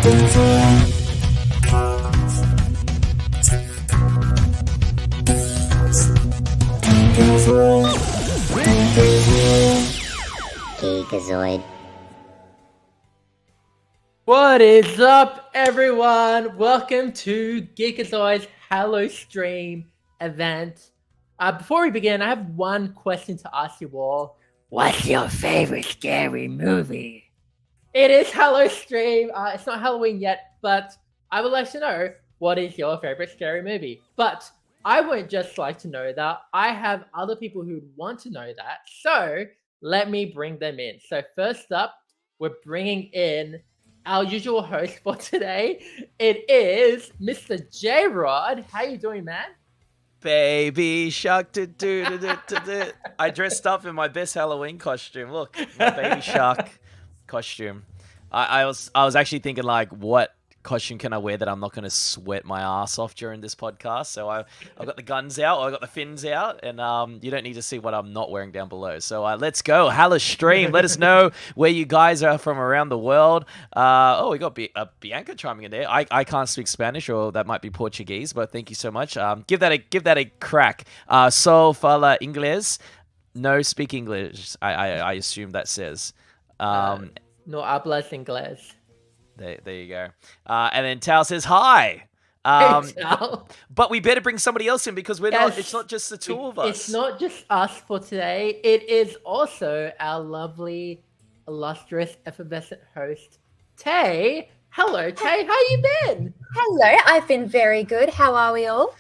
Geekazoid. What is up, everyone? Welcome to Geekazoid's Hallostream event. Before we begin, I have one question to ask you all. What's your favorite scary movie? It is Hallostream. It's not Halloween yet, but I would like to know, what is your favorite scary movie? But I would just like to know that. I have other people who want to know that. So let me bring them in. So first up, we're bringing in our usual host for today. It is Mr. JROD. How you doing, man? Baby shark, I dressed up in my best Halloween costume. Look, my baby shark costume. I was actually thinking, like, what costume can I wear that I'm not going to sweat my ass off during this podcast? So I've got the guns out, I got the fins out, and you don't need to see what I'm not wearing down below. So let's go, Hallostream. Let us know where you guys are from around the world. We got Bianca chiming in there. I can't speak Spanish, or that might be Portuguese, but thank you so much. Give that a crack. So fala inglés? No, speak English. I assume that says. No hablas inglés. There you go. And then Tao says hi. Hey, Tao. But we better bring somebody else in, because it's not just the two of us. It's not just us for today. It is also our lovely, illustrious, effervescent host, Tay. Hello, Tay. How you been? Hello, I've been very good. How are we all?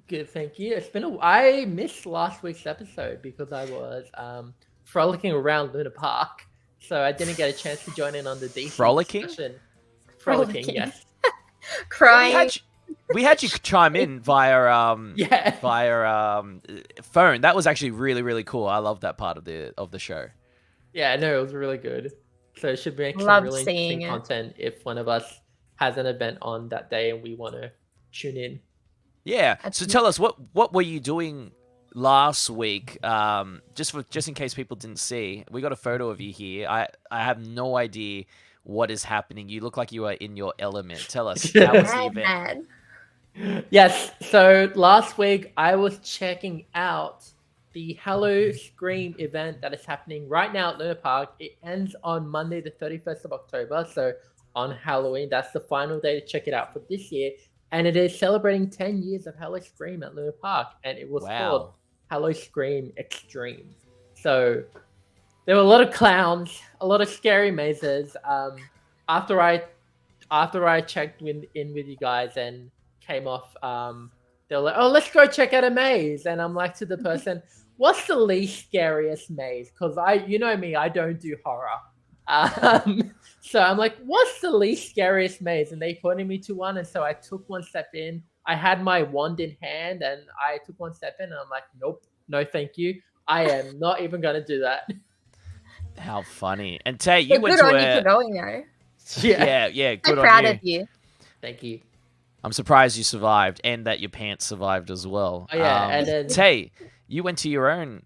Good, thank you. It's been I missed last week's episode because I was frolicking around Luna Park. So I didn't get a chance to join in on the DC Frolicking? discussion. Frolicking, yes. Crying. We had you chime in via phone. That was actually really, really cool. I love that part of the show. Yeah, no, it was really good. So it should make some Loved really seeing interesting content if one of us has an event on that day and we want to tune in. Yeah. So tell us, what were you doing last week? Just in case people didn't see, we got a photo of you here. I have no idea what is happening. You look like you are in your element. Tell us, how was the event? Yes, so last week I was checking out the Hallostream event that is happening right now at Luna Park. It ends on Monday the 31st of October, so on Halloween. That's the final day to check it out for this year. And it is celebrating 10 years of Hallostream at Luna Park, and it was called Hallostream Extreme. So there were a lot of clowns, a lot of scary mazes. After I checked in with you guys and came off, they were like, "Oh, let's go check out a maze." And I'm like to the person, "What's the least scariest maze?" Because you know me, I don't do horror. So I'm like, "What's the least scariest maze?" And they pointed me to one, and so I took one step in. I had my wand in hand, and I took one step in, and I'm like, "Nope, no, thank you. I am not even gonna do that." How funny! And Tay, you went good to on you for going though. Yeah. Good I'm on proud you. of you. Thank you. I'm surprised you survived, and that your pants survived as well. Oh yeah, and then Tay, you went to your own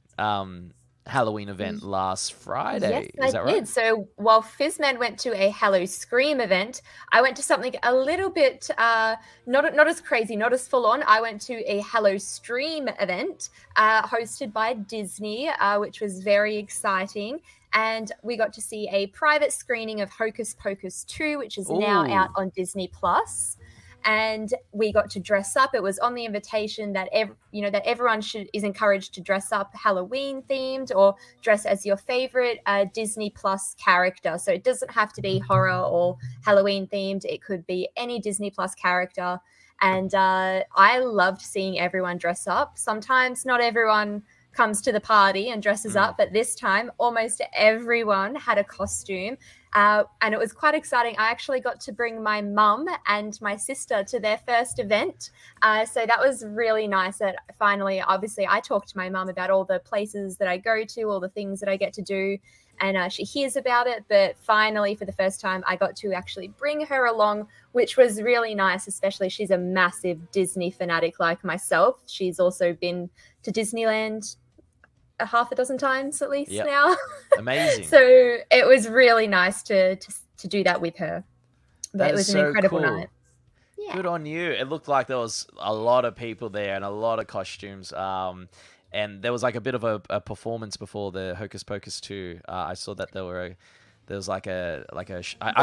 Halloween event last Friday. Yes, Is that I right? did. So while Fizman went to a Halloscream event, I went to something a little bit not as crazy, not as full on. I went to a Hallostream event hosted by Disney, which was very exciting. And we got to see a private screening of Hocus Pocus 2, which is now out on Disney Plus. And we got to dress up. It was on the invitation that that everyone is encouraged to dress up Halloween themed or dress as your favorite Disney Plus character. So it doesn't have to be horror or Halloween themed. It could be any Disney Plus character. And I loved seeing everyone dress up. Sometimes not everyone comes to the party and dresses up, but this time almost everyone had a costume. And it was quite exciting. I actually got to bring my mum and my sister to their first event. So that was really nice that finally, obviously, I talked to my mum about all the places that I go to, all the things that I get to do. And she hears about it. But finally, for the first time, I got to actually bring her along, which was really nice, especially she's a massive Disney fanatic like myself. She's also been to Disneyland a half a dozen times at least now. Amazing. So it was really nice to do that with her. But it was an incredible night. Yeah. Good on you. It looked like there was a lot of people there and a lot of costumes. And there was like a bit of a performance before the Hocus Pocus 2. I saw that there was like I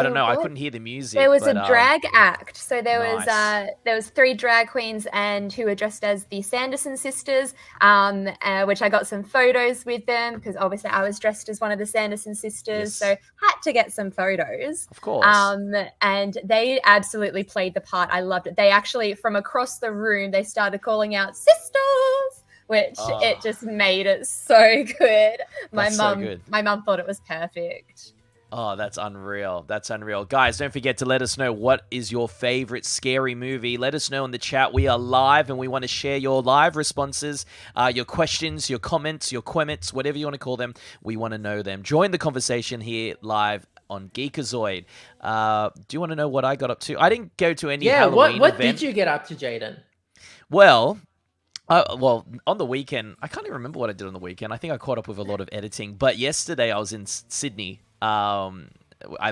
don't know. I couldn't hear the music. There was a drag act. So there nice. was 3 drag queens and who were dressed as the Sanderson sisters, which I got some photos with them because obviously I was dressed as one of the Sanderson sisters, so had to get some photos. Of course. And they absolutely played the part. I loved it. They actually, from across the room, they started calling out sisters, which it just made it so good. My mum thought it was perfect. Oh, that's unreal. That's unreal. Guys, don't forget to let us know what is your favorite scary movie. Let us know in the chat. We are live and we want to share your live responses, your questions, your comments, your quemets, whatever you want to call them. We want to know them. Join the conversation here live on Geekazoid. Do you want to know what I got up to? I didn't go to any Halloween what event. did you get up to, Jaden? Well, on the weekend, I can't even remember what I did on the weekend. I think I caught up with a lot of editing. But yesterday I was in Sydney. I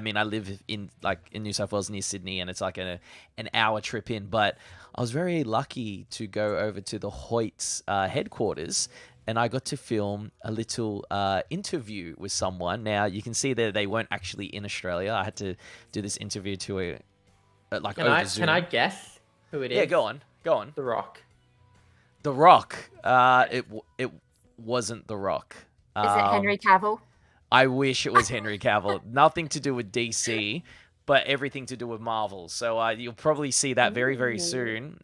mean, I live in New South Wales near Sydney, and it's like an hour trip in. But I was very lucky to go over to the Hoyt's headquarters, and I got to film a little interview with someone. Now you can see that they weren't actually in Australia. I had to do this interview to over Zoom. Can I guess who it is? Yeah, go on. The Rock. The Rock. It wasn't The Rock. Is it Henry Cavill? I wish it was Henry Cavill. Nothing to do with DC, but everything to do with Marvel. So you'll probably see that very, very soon,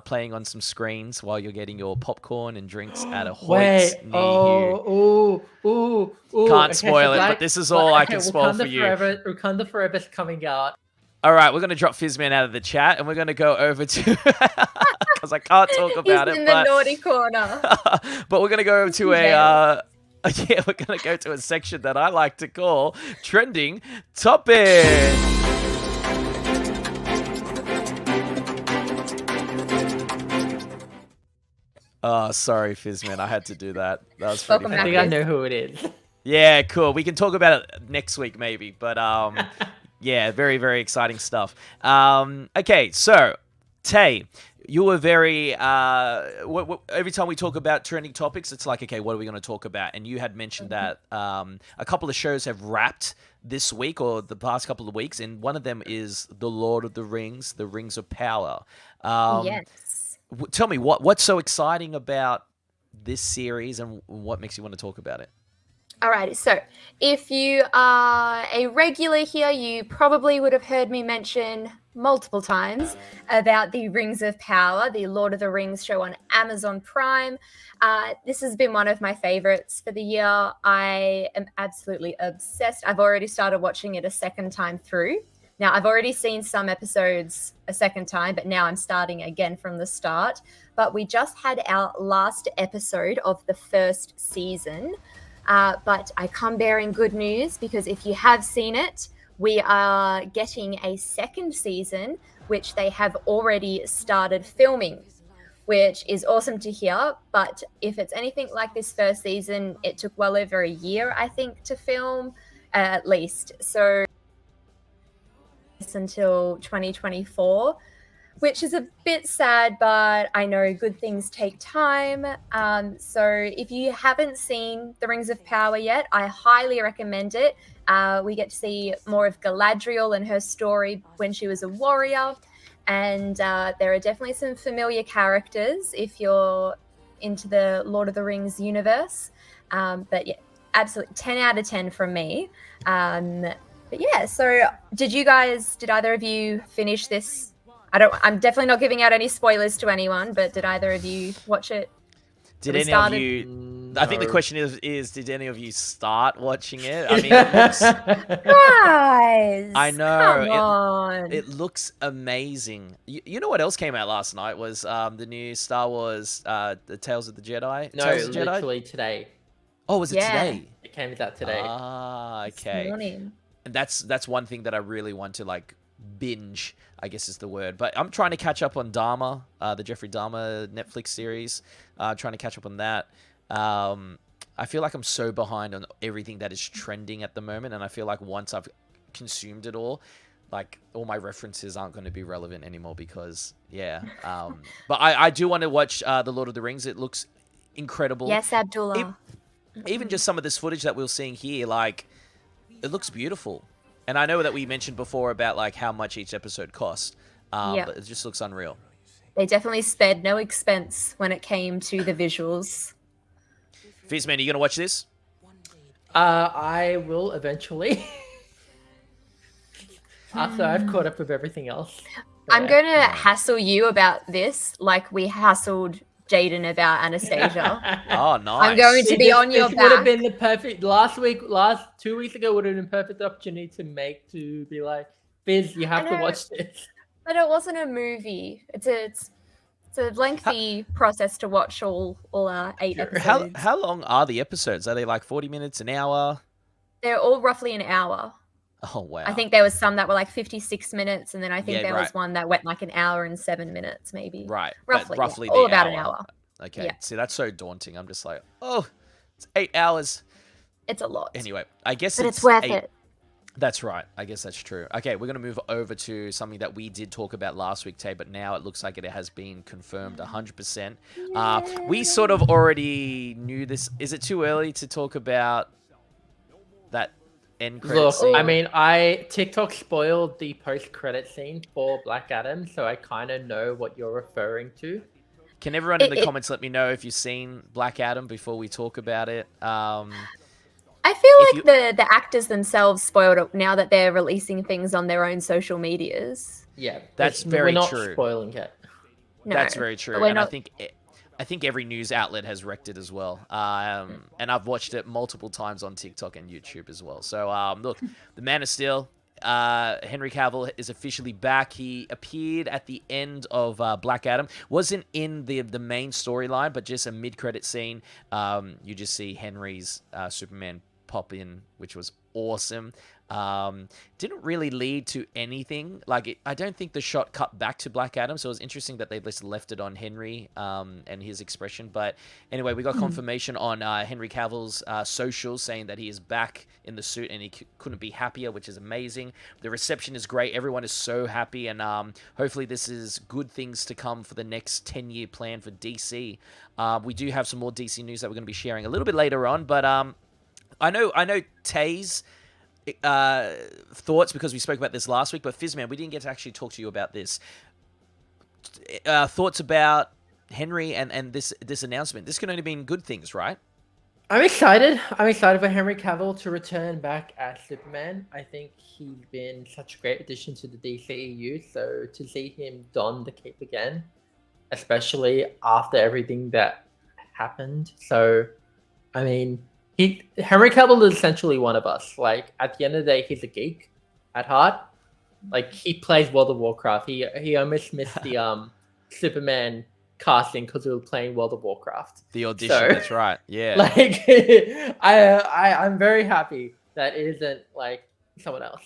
playing on some screens while you're getting your popcorn and drinks at a Hoyt's near you. Can't spoil it, but this is all I can spoil for you. Wakanda Forever's coming out. All right, we're going to drop Fizman out of the chat, and we're going to go over to... because I can't talk about it. He's in the naughty corner. But we're going to go to we're going to go to a section that I like to call Trending Topic. Oh, sorry, Fizman. I had to do that. That was pretty funny. I think I know who it is. Yeah, cool. We can talk about it next week, maybe. But, yeah, very, very exciting stuff. Okay, so, Tay, you were very... every time we talk about trending topics, it's like, okay, what are we going to talk about? And you had mentioned that a couple of shows have wrapped this week or the past couple of weeks, and one of them is The Lord of the Rings, The Rings of Power. Yes. Tell me, what's so exciting about this series, and what makes you want to talk about it? Alrighty, so if you are a regular here, you probably would have heard me mention multiple times about the Rings of Power, the Lord of the Rings show on Amazon Prime. This has been one of my favorites for the year. I am absolutely obsessed. I've already started watching it a second time through. Now, I've already seen some episodes a second time, but now I'm starting again from the start. But we just had our last episode of the first season. But I come bearing good news, because if you have seen it, we are getting a second season, which they have already started filming, which is awesome to hear. But if it's anything like this first season, it took well over a year, I think, to film, at least. So until 2024. Which is a bit sad, but I know good things take time. So if you haven't seen The Rings of Power yet, I highly recommend it. We get to see more of Galadriel and her story when she was a warrior. And there are definitely some familiar characters if you're into the Lord of the Rings universe. But yeah, absolutely 10 out of 10 from me. But yeah, so did either of you finish this? I'm definitely not giving out any spoilers to anyone, but did either of you watch it? Did any of you... No. I think the question is, did any of you start watching it? I mean, guys, I know. Come on. It looks amazing. You know what else came out last night was the new Star Wars, the Tales of the Jedi? No, Tales of the Jedi? literally today. Oh, was it today? It came out today. Ah, okay. This morning. And that's one thing that I really want to binge, I guess is the word. But I'm trying to catch up on Dharma, the Jeffrey Dahmer Netflix series. Trying to catch up on that. I feel like I'm so behind on everything that is trending at the moment, and I feel like once I've consumed it all, like all my references aren't going to be relevant anymore because but I do want to watch the Lord of the Rings. It looks incredible. Yes, Abdullah. Even just some of this footage that we're seeing here, like it looks beautiful. And I know that we mentioned before about like how much each episode cost, but it just looks unreal. They definitely spared no expense when it came to the visuals. Fizman, are you going to watch this? I will eventually. After I've caught up with everything else. I'm going to hassle you about this like we hassled Jaden about Anastasia. Oh, nice. I'm going to be on your This would have back. been the perfect 2 weeks ago would have been a perfect opportunity to be like, Fizz, you have to watch this. But it wasn't a movie. It's a lengthy process to watch all 8 episodes. How long are the episodes? Are they like 40 minutes, an hour? They're all roughly an hour. Oh, wow. I think there was some that were like 56 minutes, and then I think there right. was one that went like an hour and 7 minutes, maybe. Right. Roughly the all about hour. an hour. Okay. Yeah. See, that's so daunting. I'm just like, oh, it's 8 hours. It's a lot. Anyway, I guess but it's worth 8. it. That's right. I guess that's true. Okay, we're going to move over to something that we did talk about last week, Tay, but now it looks like it has been confirmed 100%. We sort of already knew this. Is it too early to talk about that end credit Look, scene? I mean, TikTok spoiled the post-credit scene for Black Adam, so I kind of know what you're referring to. Can everyone in the comments let me know if you've seen Black Adam before we talk about it? I feel like the actors themselves spoiled it now that they're releasing things on their own social medias. Yeah, that's very we're not true. Spoiling it. No, that's very true, and I think every news outlet has wrecked it as well. And I've watched it multiple times on TikTok and YouTube as well. So look, the Man of Steel, Henry Cavill is officially back. He appeared at the end of Black Adam. Wasn't in the main storyline, but just a mid-credit scene. You just see Henry's Superman pop in, which was awesome. Didn't really lead to anything. I don't think the shot cut back to Black Adam, so it was interesting that they just left it on Henry and his expression. But anyway, we got confirmation on Henry Cavill's socials saying that he is back in the suit and he couldn't be happier, which is amazing. The reception is great. Everyone is so happy, and hopefully this is good things to come for the next 10-year plan for DC. We do have some more DC news that we're going to be sharing a little bit later on, but I know Tay's thoughts, because we spoke about this last week, but Fizman, we didn't get to actually talk to you about this. Thoughts about Henry and this announcement. This can only mean good things, right? I'm excited. I'm excited for Henry Cavill to return back as Superman. I think he's been such a great addition to the DCEU, so to see him don the cape again, especially after everything that happened. So, I mean, Henry Cavill is essentially one of us. Like, at the end of the day, he's a geek at heart. Like, he plays World of Warcraft. He almost missed the Superman casting because we were playing World of Warcraft. The audition, so, that's right. Yeah. Like, I'm very happy that it isn't like someone else.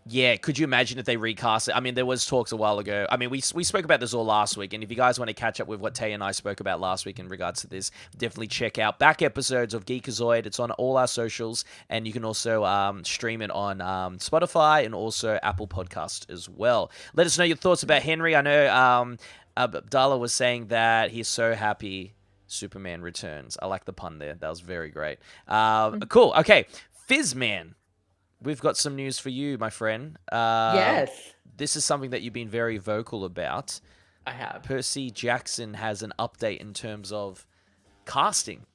Yeah, could you imagine if they recast it? I mean, there was talks a while ago. I mean, we spoke about this all last week, and if you guys want to catch up with what Tay and I spoke about last week in regards to this, definitely check out back episodes of Geekazoid. It's on all our socials, and you can also stream it on Spotify and also Apple Podcast as well. Let us know your thoughts about Henry. I know Abdallah was saying that he's so happy Superman returns. I like the pun there. That was very great. Cool. Okay, Fizman. We've got some news for you, my friend. Yes. This is something that you've been very vocal about. I have. Percy Jackson has an update in terms of casting.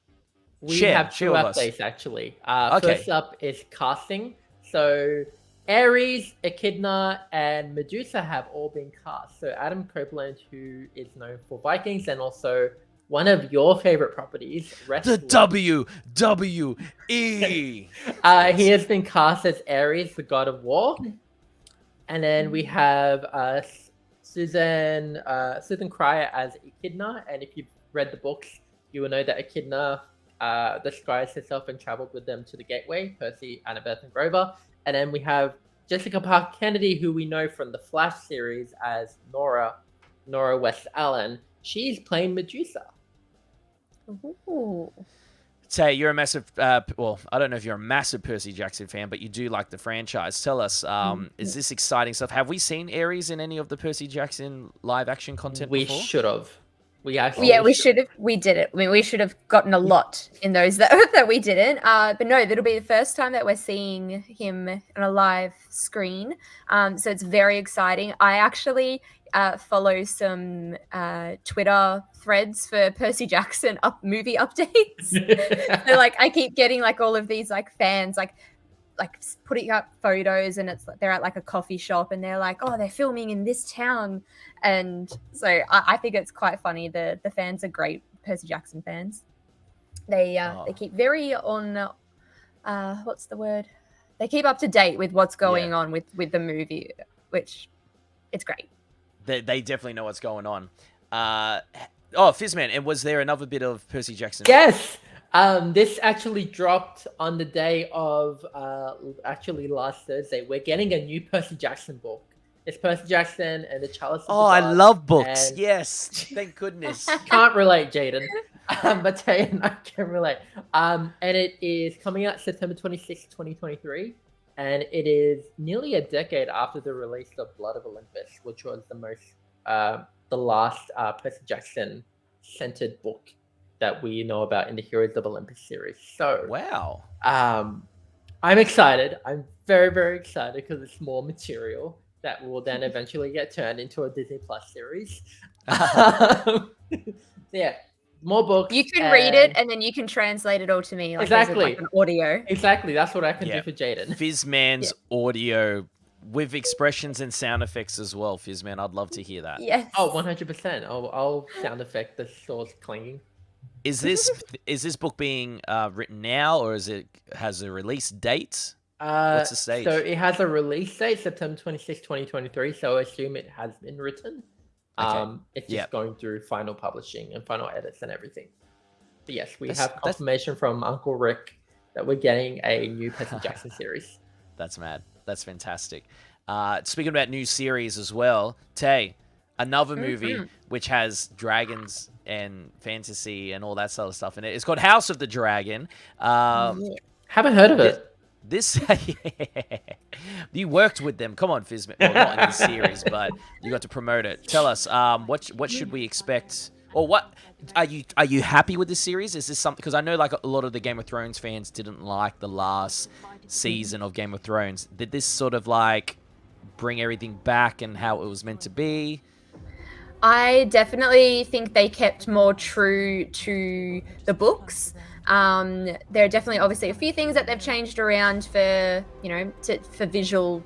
We have two updates, actually. First up is casting. So Ares, Echidna, and Medusa have all been cast. So Adam Copeland, who is known for Vikings and also one of your favorite properties, the WWE. He has been cast as Ares, the god of war. And then we have Susan Cryer as Echidna. And if you've read the books, you will know that Echidna disguised herself and traveled with them to the Gateway, Percy, Annabeth, and Grover. And then we have Jessica Parker Kennedy, who we know from the Flash series as Nora West Allen. She's playing Medusa. Ooh. Tay, you're a massive, well, I don't know if you're a massive Percy Jackson fan, but you do like the franchise. Tell us, is this exciting stuff? Have we seen Ares in any of the Percy Jackson live action content We before? should have. We actually Yeah, we should have. We did it. I mean, we should have gotten a lot in those that we didn't. But no, that'll be the first time that we're seeing him on a live screen. So it's very exciting. I actually follow some Twitter threads for Percy Jackson movie updates. So like, I keep getting like all of these like fans like putting up photos, and it's they're at like a coffee shop and they're like, oh, they're filming in this town. And so I think it's quite funny. The fans are great Percy Jackson fans. They keep very on what's the word? They keep up to date with what's going on with the movie, which it's great. They definitely know what's going on. Fizman, and was there another bit of Percy Jackson? Yes. This actually dropped on the day of actually last Thursday. We're getting a new Percy Jackson book. It's Percy Jackson and the Chalice. Oh, I love books. Yes, thank goodness. Can't relate, Jaden. But Tay and I can relate. And it is coming out September 26, 2023. And it is nearly a decade after the release of Blood of Olympus, which was the last Percy Jackson centered book that we know about in the Heroes of Olympus series. So wow. I'm excited. I'm very, very excited because it's more material that will then eventually get turned into a Disney Plus series. Yeah, more books. You can read it and then you can translate it all to me. Like, exactly. Like an audio. Exactly. That's what I can do for Jaden. Fizman's audio with expressions and sound effects as well. Fizman, I'd love to hear that. Yes. Oh, 100%. I'll sound effect the swords clanging. Is this book being written now, or has a release date? What's the stage? So it has a release date, September 26, 2023. So I assume it has been written. Okay. It's just going through final publishing and final edits and everything. But yes, we have confirmation from Uncle Rick that we're getting a new Percy Jackson series. That's mad. That's fantastic. Speaking about new series as well, Tay, another movie which has dragons and fantasy and all that sort of stuff in it. It's called House of the Dragon. Haven't heard of it. This you worked with them. Come on, Fizman. Well, not in the series, but you got to promote it. Tell us, what should we expect, or what are you happy with this series? Is this something, because I know like a lot of the Game of Thrones fans didn't like the last season of Game of Thrones. Did this sort of like bring everything back and how it was meant to be? I definitely think they kept more true to the books. There are definitely obviously a few things that they've changed around for, for visual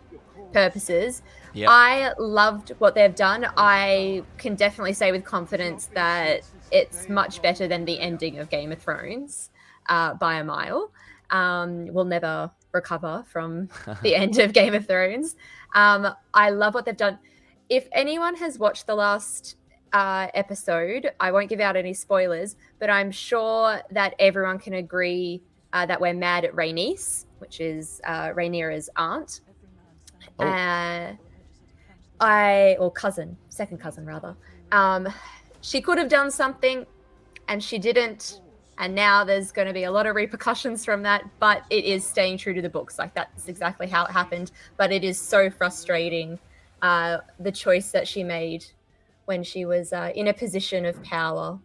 purposes. Yep. I loved what they've done. I can definitely say with confidence that it's much better than the ending of Game of Thrones by a mile. We'll never recover from the end of Game of Thrones. I love what they've done. If anyone has watched the last episode, I won't give out any spoilers, but I'm sure that everyone can agree that we're mad at Rhaenys, which is Rhaenyra's aunt. Or cousin, second cousin rather. She could have done something and she didn't. And now there's going to be a lot of repercussions from that, but it is staying true to the books. Like, that's exactly how it happened. But it is so frustrating, the choice that she made when she was in a position of power.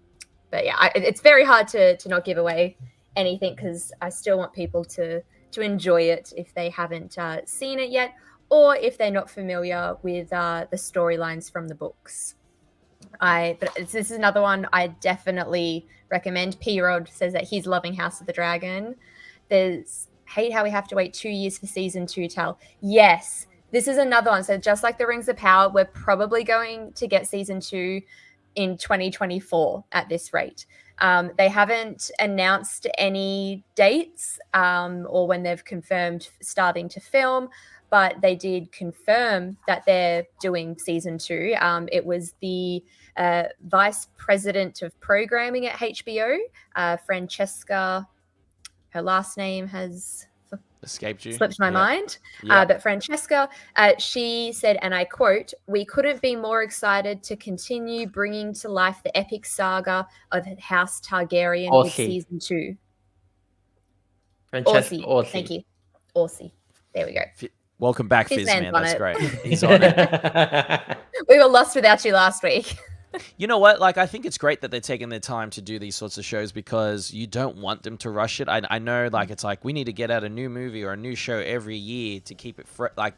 But yeah, it's very hard to not give away anything, because I still want people to enjoy it if they haven't seen it yet, or if they're not familiar with the storylines from the books. But this is another one I definitely recommend. JROD says that he's loving House of the Dragon. There's hate how we have to wait 2 years for season 2, Tal. Yes, this is another one. So just like the Rings of Power, we're probably going to get season 2 in 2024 at this rate. They haven't announced any dates or when they've confirmed starting to film, but they did confirm that they're doing season 2. It was the vice president of programming at HBO, Francesca. Her last name has escaped you, slipped my mind. But Francesca, she said, and I quote, "We couldn't be more excited to continue bringing to life the epic saga of House Targaryen with season 2. Francesca Aussie. Orsi. Thank you. Aussie. There we go. Welcome back, Fizman's Fizman. on That's it. great. He's on it. We were lost without you last week. You know what? Like, I think it's great that they're taking their time to do these sorts of shows because you don't want them to rush it. I know, like, it's like we need to get out a new movie or a new show every year to keep it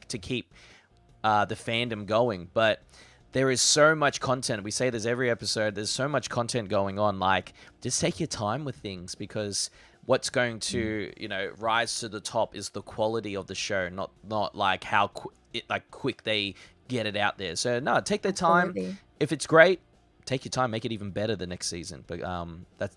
to keep the fandom going. But there is so much content. We say this every episode. There's so much content going on. Like, just take your time with things because what's going to, rise to the top is the quality of the show, not like how quick they get it out there. So no, take their time. Absolutely. If it's great, take your time, make it even better the next season. But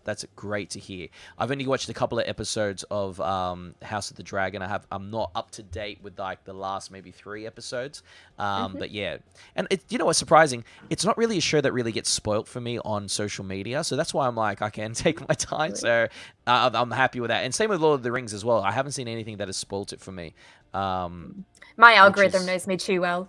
that's great to hear. I've only watched a couple of episodes of House of the Dragon. I'm not up to date with like the last maybe 3 episodes. But yeah, and what's surprising? It's not really a show that really gets spoilt for me on social media. So that's why I'm like I can take my time. So I'm happy with that. And same with Lord of the Rings as well. I haven't seen anything that has spoilt it for me. My algorithm knows me too well.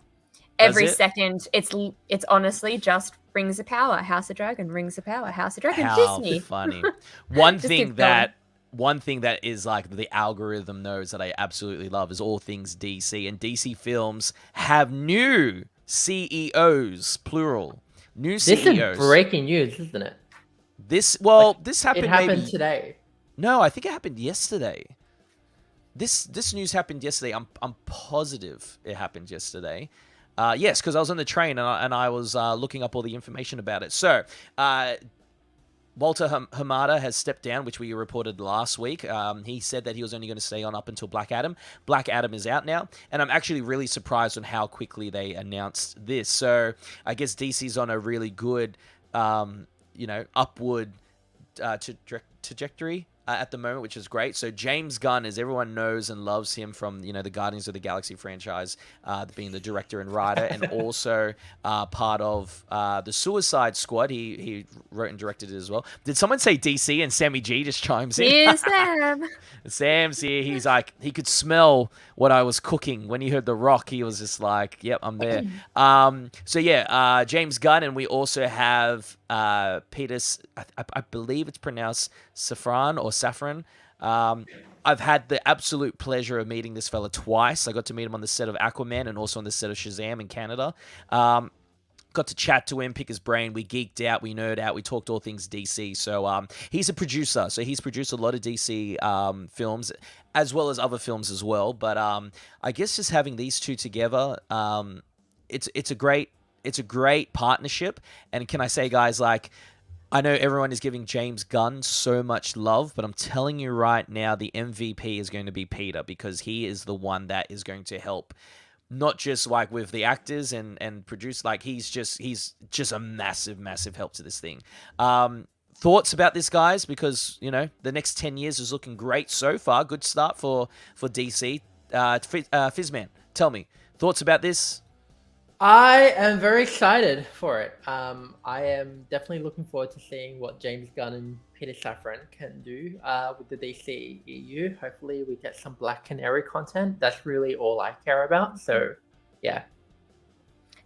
Every it? second, it's honestly just Rings of Power, House of Dragon, Rings of Power, House of Dragon, How Disney. funny. One Just thing keep going. that is like the algorithm knows that I absolutely love is all things DC, and DC films have new CEOs, plural. New This CEOs. is breaking news, isn't it? This happened It happened maybe today. No, I think it happened yesterday. This news happened yesterday. I'm positive it happened yesterday. Yes, because I was on the train and I was looking up all the information about it. So, Walter Hamada has stepped down, which we reported last week. He said that he was only going to stay on up until Black Adam. Black Adam is out now, and I'm actually really surprised on how quickly they announced this. So, I guess DC's on a really good, upward trajectory at the moment, which is great. So James Gunn, as everyone knows and loves him from, the Guardians of the Galaxy franchise, being the director and writer, and also part of the Suicide Squad. He wrote and directed it as well. Did someone say DC and Sammy G just chimes in? Here's Sam. Sam's here. He's like, he could smell what I was cooking. When he heard The Rock, he was just like, yep, I'm there. James Gunn, and we also have Peter, I believe it's pronounced Safran or Saffron. I've had the absolute pleasure of meeting this fella twice. I got to meet him on the set of Aquaman and also on the set of Shazam in Canada. Got to chat to him, pick his brain. We geeked out, we nerd out, we talked all things DC. So he's a producer, so he's produced a lot of DC films as well as other films as well. But I guess just having these two together, it's a great partnership. And can I say, guys, like, I know everyone is giving James Gunn so much love, but I'm telling you right now, the MVP is going to be Peter, because he is the one that is going to help, not just like with the actors and produce, like he's just a massive help to this thing. Thoughts about this, guys? Because, the next 10 years is looking great so far. Good start for DC. Fizman, tell me, thoughts about this? I am very excited for it. I am definitely looking forward to seeing what James Gunn and Peter Safran can do with the DC EU. Hopefully we get some Black Canary content. That's really all I care about. So, yeah.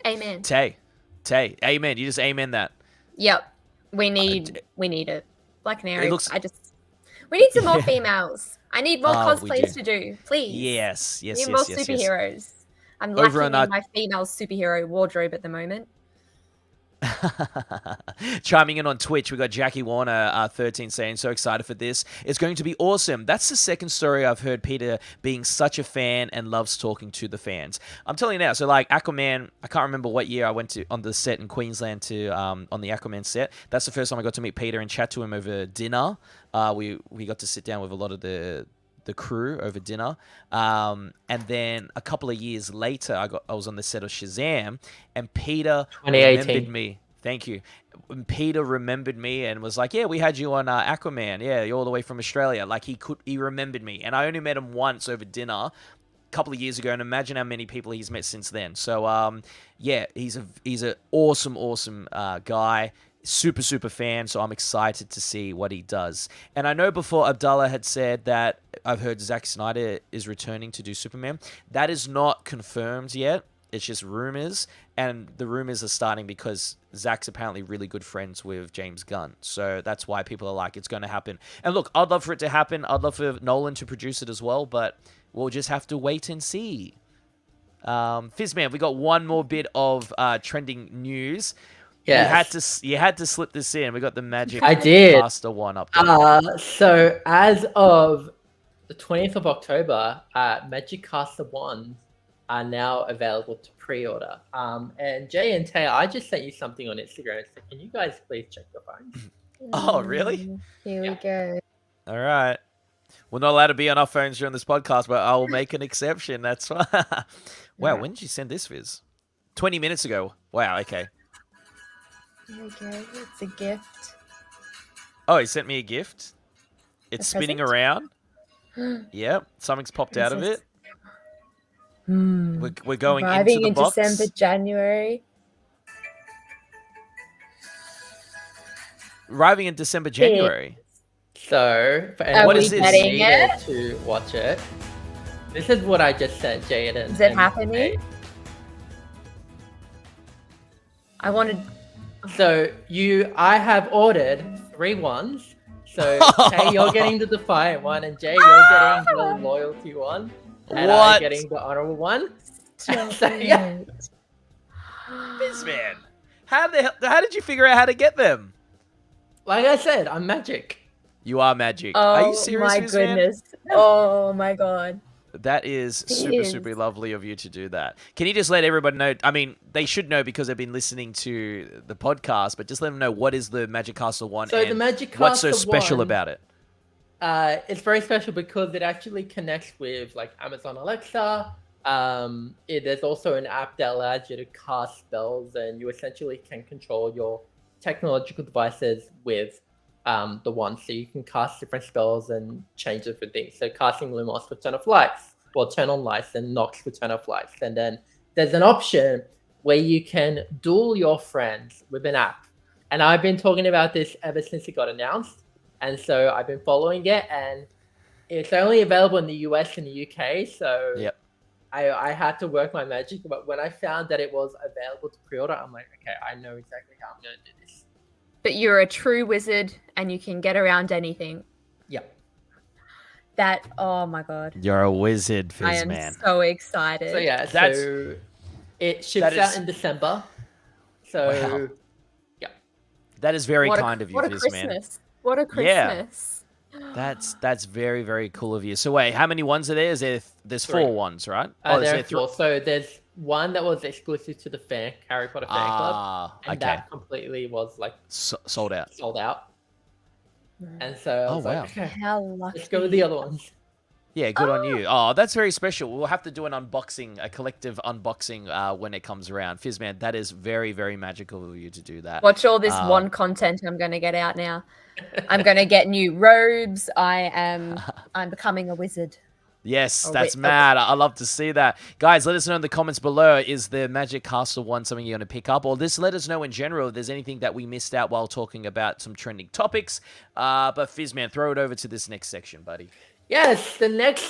Amen. Tay, amen. You just amen that. Yep. We need it. Black Canary. We need some more females. I need more cosplays to do, please. Yes. We need more superheroes. I'm lacking in my female superhero wardrobe at the moment. Chiming in on Twitch, we got Jackie Warner 13 saying, so excited for this. It's going to be awesome. That's the second story I've heard Peter being such a fan and loves talking to the fans. I'm telling you now, so like Aquaman, I can't remember what year I went to on the set in Queensland to on the Aquaman set. That's the first time I got to meet Peter and chat to him over dinner. We got to sit down with a lot of the crew over dinner, and then a couple of years later I was on the set of Shazam, and Peter 2018. remembered me. Thank you. And Peter remembered me and was like, yeah, we had you on Aquaman, yeah, you're all the way from Australia. Like he remembered me, and I only met him once over dinner a couple of years ago, and imagine how many people he's met since then. So he's an awesome guy. Super fan, so I'm excited to see what he does. And I know before Abdullah had said that I've heard Zack Snyder is returning to do Superman. That is not confirmed yet. It's just rumors, and the rumors are starting because Zach's apparently really good friends with James Gunn. So that's why people are like, it's going to happen. And look, I'd love for it to happen. I'd love for Nolan to produce it as well, but we'll just have to wait and see. Fizman, we got one more bit of trending news. Yes. You had to slip this in. We got the Magic I did. Caster 1 up there. So as of the 20th of October, Magic Caster 1 are now available to pre-order. And Jay and Tay, I just sent you something on Instagram. So can you guys please check your phones? Oh, really? Here we go. All right. We're not allowed to be on our phones during this podcast, but I will make an exception. That's fine. Wow, when did you send this, Viz? 20 minutes ago. Wow, okay. Here we go. It's a gift. Oh, he sent me a gift. It's spinning present? around. Yep, something's popped out of it. Hmm. We're going Arriving into the in box. December, January. Arriving in December, January. So for Are anyone we who's getting needed it? to watch it, this is what I just sent Jay. Is it happening? I wanted. So I have ordered 3 ones. So Tay, you're getting the Defiant one, and Jay, you're getting the Loyalty one, and I'm What? getting the Honorable one. Stop So, yeah. it. Fizman, how did you figure out how to get them? Like I said, I'm magic. You are magic. Oh Are you serious, my Fizman? goodness. Oh my god. That is It super, is. super lovely of you to do that. Can you just let everybody know? I mean, they should know because they've been listening to the podcast, but just let them know what is the Magic Castle 1 So and the Magic what's so Caster special 1, about it. It's very special because it actually connects with like Amazon Alexa. There's also an app that allows you to cast spells, and you essentially can control your technological devices with the one. So you can cast different spells and change different things. So casting Lumos for turn of lights, or turn on lights, and Nox for turn off lights. And then there's an option where you can duel your friends with an app. And I've been talking about this ever since it got announced. And so I've been following it, and it's only available in the US and the UK. So Yep. I had to work my magic. But when I found that it was available to pre-order, I'm like, okay, I know exactly how I'm going to do this. But you're a true wizard and you can get around anything. Yep. That, oh my god. You're a wizard, I am Fizman. so excited. So yeah, That's- so it ships that is- out in December. So Wow. That is very What a- kind of you, What a Fizman. Christmas. What a Yeah. Christmas. That's very, very cool of you. So wait, how many ones are there? There's 4 3. ones, right? There is are there 3? 4. So there's one that was exclusive to the Harry Potter fan club, Ah, and okay. that completely was like Sold out. sold out. And so I Oh, was wow. like, okay, How lucky. let's go with the other ones. Yeah, good on you. Oh, that's very special. We'll have to do an unboxing, a collective unboxing when it comes around. Fizman, that is very, very magical of you to do that. Watch all this one content I'm going to get out now. I'm going to get new robes. I'm becoming a wizard. Yes, Oh, that's wait, mad. I love to see that. Guys, let us know in the comments below. Is the Magic Castle 1 something you're going to pick up? Or just let us know in general if there's anything that we missed out while talking about some trending topics. But Fizman, throw it over to this next section, buddy. Yes, the next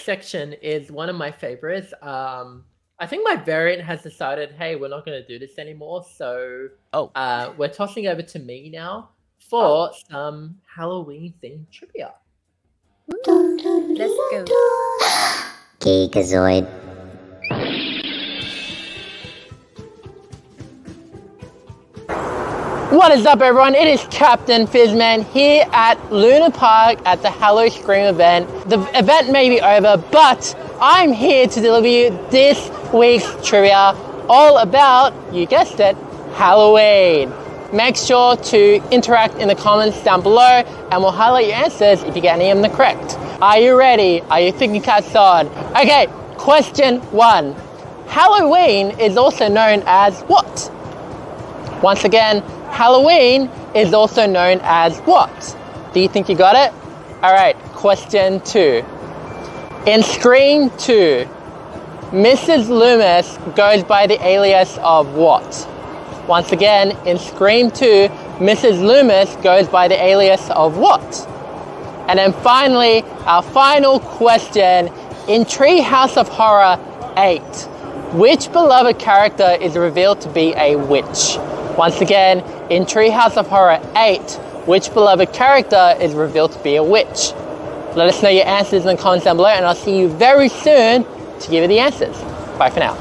section is one of my favorites. I think my variant has decided, hey, we're not going to do this anymore. So we're tossing over to me now for some Halloween-themed trivia. Let's go. Geekazoid. What is up, everyone? It is Captain Fizman here at Luna Park at the Hallostream event. The event may be over, but I'm here to deliver you this week's trivia all about, you guessed it, Halloween. Make sure to interact in the comments down below and we'll highlight your answers if you get any of them correct. Are you ready? Are you thinking cats on? Okay, question 1. Halloween is also known as what? Once again, Halloween is also known as what? Do you think you got it? All right, question 2. In Scream 2, Mrs. Loomis goes by the alias of what? Once again, in Scream 2, Mrs. Loomis goes by the alias of what? And then finally, our final question, in Treehouse of Horror 8, Which beloved character is revealed to be a witch? Once again, in Treehouse of Horror 8, which beloved character is revealed to be a witch? Let us know your answers in the comments down below, and I'll see you very soon to give you the answers. Bye for now.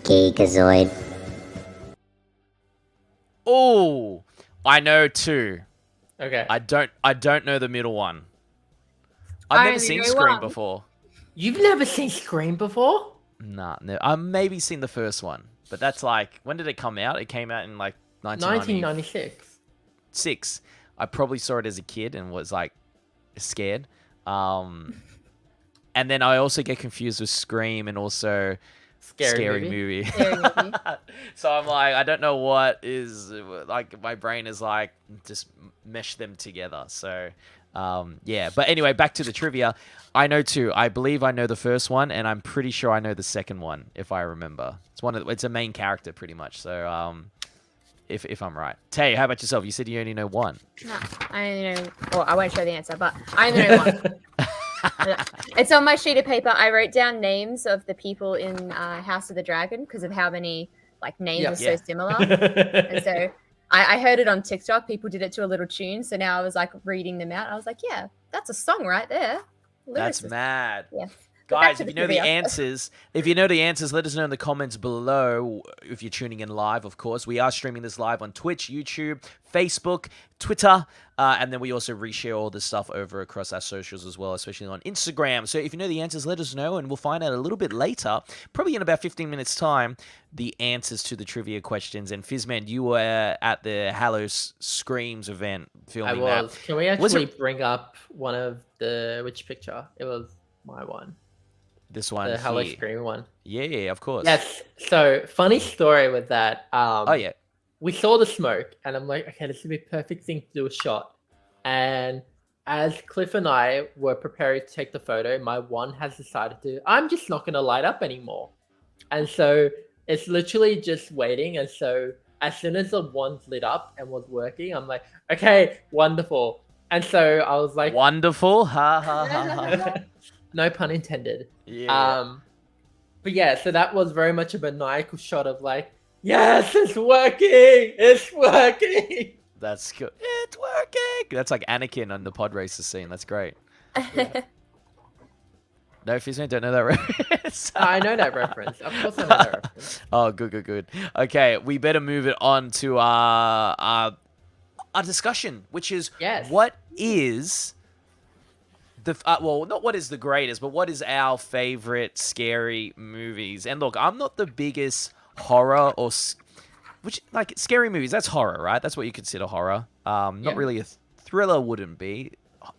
Geekazoid. Oh, I know two. Okay. I don't know the middle one. I I've never only seen know Scream one. before. You've never seen Scream before? Nah, no. I've maybe seen the first one, but that's like, when did it come out? It came out in like 1996. 1996. I probably saw it as a kid and was like scared. And then I also get confused with Scream and also Scary movie. Scary movie. So I'm like, I don't know what is, like, my brain is like, just mesh them together. So, yeah. But anyway, back to the trivia. I know two. I believe I know the first one, and I'm pretty sure I know the second one, if I remember. It's a main character, pretty much. So, if I'm right. Tay, how about yourself? You said you only know one. No, I only know. Well, I won't show the answer, but I only know one. It's on my sheet of paper. I wrote down names of the people in House of the Dragon because of how many like names Yep. are so similar. And so I heard it on TikTok. People did it to a little tune. So now I was like reading them out. I was like, yeah, that's a song right there. That's Lyricist. mad. Yeah. Guys, to if the you know the trivia. answers, let us know in the comments below. If you're tuning in live, of course. We are streaming this live on Twitch, YouTube, Facebook, Twitter, and then we also reshare all this stuff over across our socials as well, especially on Instagram. So if you know the answers, let us know, and we'll find out a little bit later, probably in about 15 minutes' time, the answers to the trivia questions. And Fizman, you were at the Hallostream event filming I was. that. Can we Was actually bring up one of which picture? It was my one. This one The Hello here. Scream one. Yeah, of course. Yes. So funny story with that. Oh, yeah. We saw the smoke, and I'm like, okay, this would be a perfect thing to do a shot. And as Cliff and I were preparing to take the photo, my one has decided I'm just not going to light up anymore. And so it's literally just waiting. And so as soon as the one lit up and was working, I'm like, okay, wonderful. And so I was like, Wonderful. Ha, ha, ha, ha. no pun intended. Yeah. But yeah, so that was very much a maniacal shot of like, yes, it's working! It's working! That's good. It's working. That's like Anakin on the pod racer scene. That's great. No, Fizman, don't know that reference. I know that reference. Of course I know that reference. Oh, good. Okay, we better move it on to our discussion, which is Yes. what is the well, not what is the greatest, but what is our favorite scary movies? And look, I'm not the biggest horror or which like scary movies. That's horror, right? That's what you consider horror. Yeah. Not really a thriller. Wouldn't be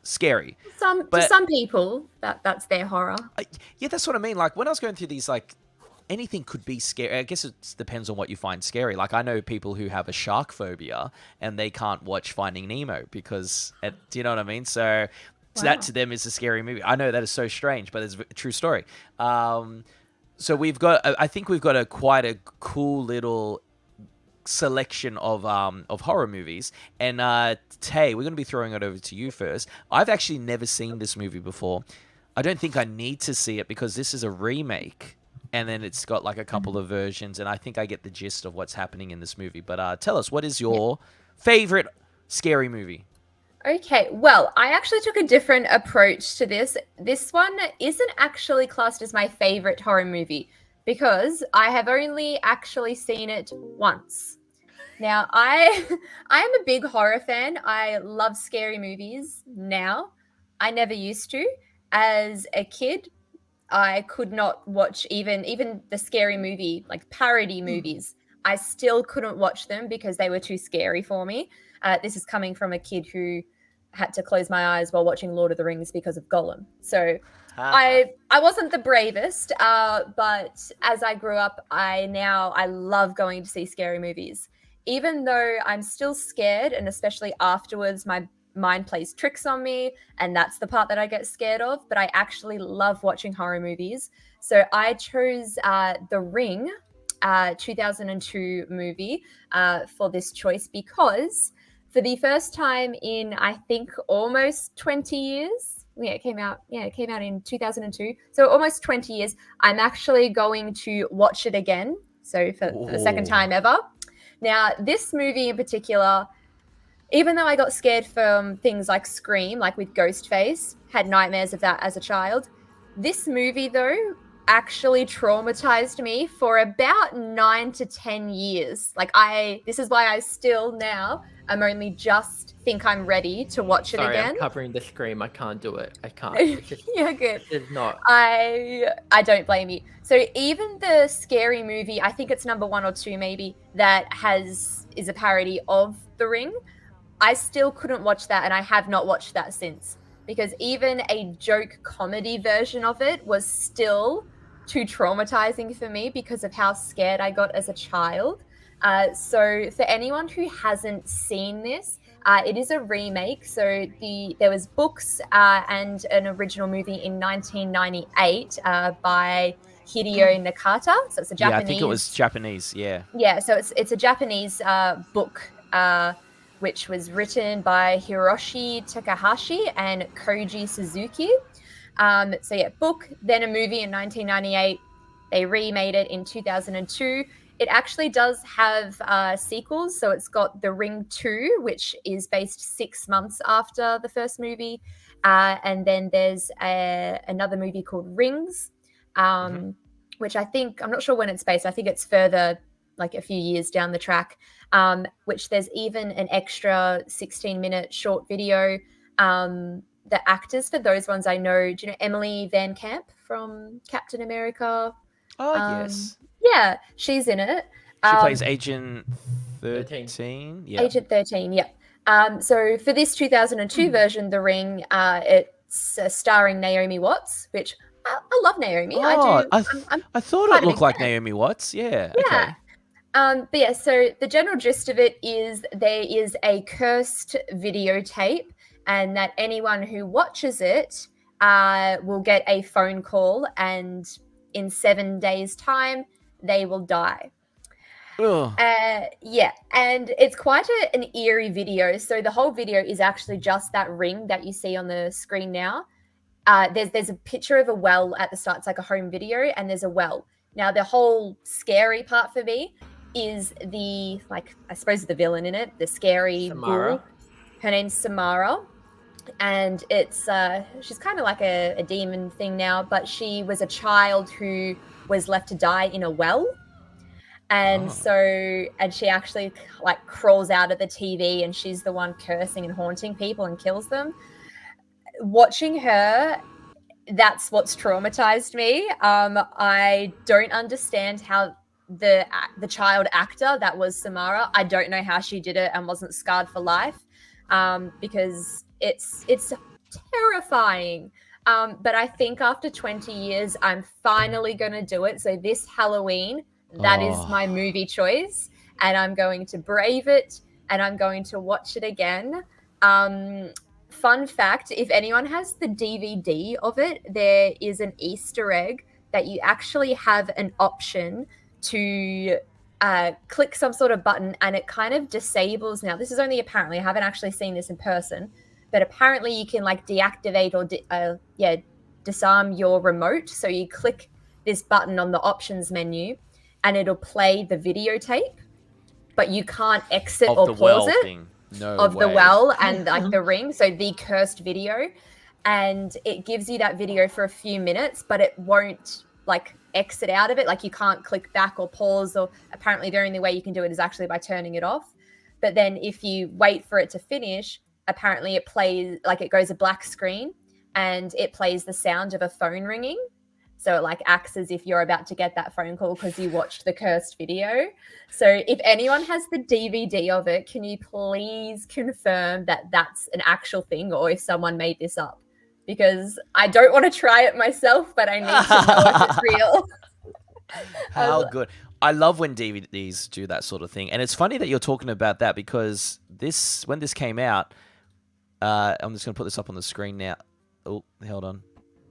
scary. To some people, that's their horror. Yeah, that's what I mean. Like when I was going through these, like anything could be scary. I guess it depends on what you find scary. Like I know people who have a shark phobia and they can't watch Finding Nemo because, do you know what I mean? So that to them is a scary movie. I know that is so strange, but it's a true story. So I think we've got quite a cool little selection of horror movies, and Tay, we're going to be throwing it over to you first. I've actually never seen this movie before. I don't think I need to see it because this is a remake, and then it's got like a couple of versions, and I think I get the gist of what's happening in this movie. But tell us, what is your favorite scary movie? Okay, well, I actually took a different approach to this. This one isn't actually classed as my favorite horror movie because I have only actually seen it once. Now, I am a big horror fan. I love scary movies now. I never used to. As a kid, I could not watch even the scary movie, like parody movies. I still couldn't watch them because they were too scary for me. This is coming from a kid who had to close my eyes while watching Lord of the Rings because of Gollum. So I wasn't the bravest, but as I grew up, I love going to see scary movies. Even though I'm still scared, and especially afterwards, my mind plays tricks on me, and that's the part that I get scared of, but I actually love watching horror movies. So I chose The Ring, 2002 movie for this choice because For the first time in, I think, almost 20 years. Yeah, it came out in 2002. So almost 20 years. I'm actually going to watch it again. So for the second time ever. Now, this movie in particular, even though I got scared from things like Scream, like with Ghostface, had nightmares of that as a child, this movie, though, actually traumatized me for about 9 to 10 years. This is why I still now am only just think I'm ready to watch it Sorry, again. I'm covering the Scream. I can't do it. I can't. It's just, Yeah, good. it's not. I don't blame you. So even the scary movie, I think it's number 1 or 2 maybe, that is a parody of The Ring. I still couldn't watch that, and I have not watched that since, because even a joke comedy version of it was still too traumatizing for me because of how scared I got as a child. So for anyone who hasn't seen this, it is a remake. So there was books and an original movie in 1998 by Hideo Nakata. So it's a Japanese. Yeah, I think it was Japanese. Yeah. Yeah, so it's a Japanese book, which was written by Hiroshi Takahashi and Koji Suzuki. So yeah, book, then a movie in 1998. They remade it in 2002. It actually does have sequels. So it's got The Ring 2, which is based 6 months after the first movie. And then there's another movie called Rings, which I'm not sure when it's based. I think it's further, like a few years down the track, which there's even an extra 16-minute short video. The actors for those ones I know, do you know Emily Van Camp from Captain America? Oh, yes. Yeah, she's in it. She plays Agent 13. Yeah. Agent 13, yeah. So for this 2002 version, The Ring, it's starring Naomi Watts, which I love Naomi. Oh, I thought it looked like Naomi Watts. Yeah. Yeah. Okay. But yeah, so the general gist of it is there is a cursed videotape, and that anyone who watches it will get a phone call, and in 7 days' time, they will die. Yeah, and it's quite an eerie video. So the whole video is actually just that ring that you see on the screen now. There's a picture of a well at the start. It's like a home video, and there's a well. Now, the whole scary part for me is I suppose the villain in it, the scary ghoul. Her name's Samara. And it's she's kind of like a demon thing now, but she was a child who was left to die in a well. And and she actually like crawls out of the TV, and she's the one cursing and haunting people and kills them. Watching her, that's what's traumatized me. I don't understand how the child actor that was Samara, I don't know how she did it and wasn't scarred for life, because it's terrifying. But I think after 20 years, I'm finally going to do it. So this Halloween, that is my movie choice, and I'm going to brave it, and I'm going to watch it again. Fun fact, if anyone has the DVD of it, there is an Easter egg that you actually have an option to click some sort of button, and it kind of disables. Now, this is only apparently, I haven't actually seen this in person, but apparently you can like deactivate or disarm your remote. So you click this button on the options menu, and it'll play the videotape, but you can't exit or pause it. The well and like the ring, so the cursed video, and it gives you that video for a few minutes, but it won't like exit out of it. Like you can't click back or pause, or apparently the only way you can do it is actually by turning it off. But then if you wait for it to finish, apparently it plays, like it goes a black screen, and it plays the sound of a phone ringing. So it like acts as if you're about to get that phone call because you watched the cursed video. So if anyone has the DVD of it, can you please confirm that that's an actual thing, or if someone made this up? Because I don't want to try it myself, but I need to know if it's real. How good. I love when DVDs do that sort of thing. And it's funny that you're talking about that, because when this came out, I'm just going to put this up on the screen now. Oh, hold on.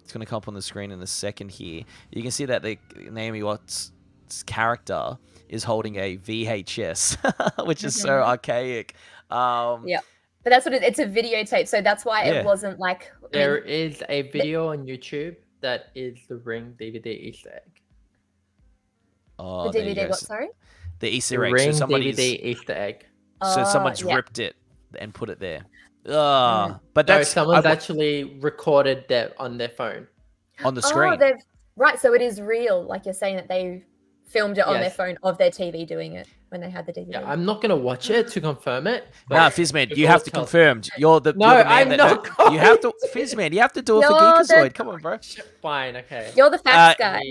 It's going to come up on the screen in a second here. You can see that the Naomi Watts' character is holding a VHS, which is so archaic. Yeah. But that's what it's a videotape, so that's why Yeah. it wasn't like There is a video on YouTube that is the Ring DVD Easter egg. Oh, the there you DVD. go. What? Sorry. The The Easter egg. Ring So somebody's DVD Easter egg. someone's Yeah. ripped it and put it there. But No, that's someone's actually recorded that on their phone. on the Oh, screen. they've right. So it is real. Like you're saying that they filmed it on their Yes. phone of their TV doing it when they had the DVD. Yeah, I'm not gonna watch it to confirm it. Nah, Fizman, it you will have to tell- confirm. You're the No, you're the man I'm that not going. you have to Fizman. You have to do it for You're Geekazoid. the- Come on, bro. Fine, okay. You're the facts Uh, guy.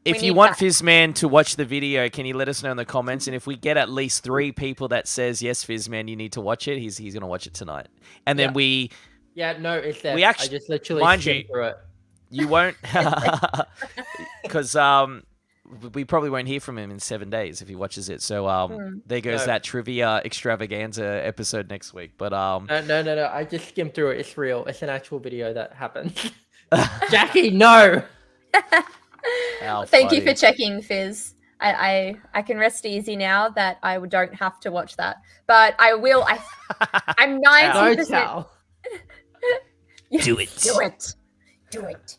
If We you need want facts. Fizman to watch the video, can you let us know in the comments? And if we get at least 3 people that says yes, Fizman, you need to watch it, he's gonna watch it tonight. And then Yeah. Yeah, no, it's that. We I actually- just literally mind skimmed you- through it. you won't, because we probably won't hear from him in 7 days if he watches it. So there goes No. that trivia extravaganza episode next week. But No. I just skimmed through it. It's real. It's an actual video that happened. Jackie, no. how Thank you funny. for checking, Fizz. I can rest easy now that I don't have to watch that, but I will. I'm No 90%. tell. Do it. Do it.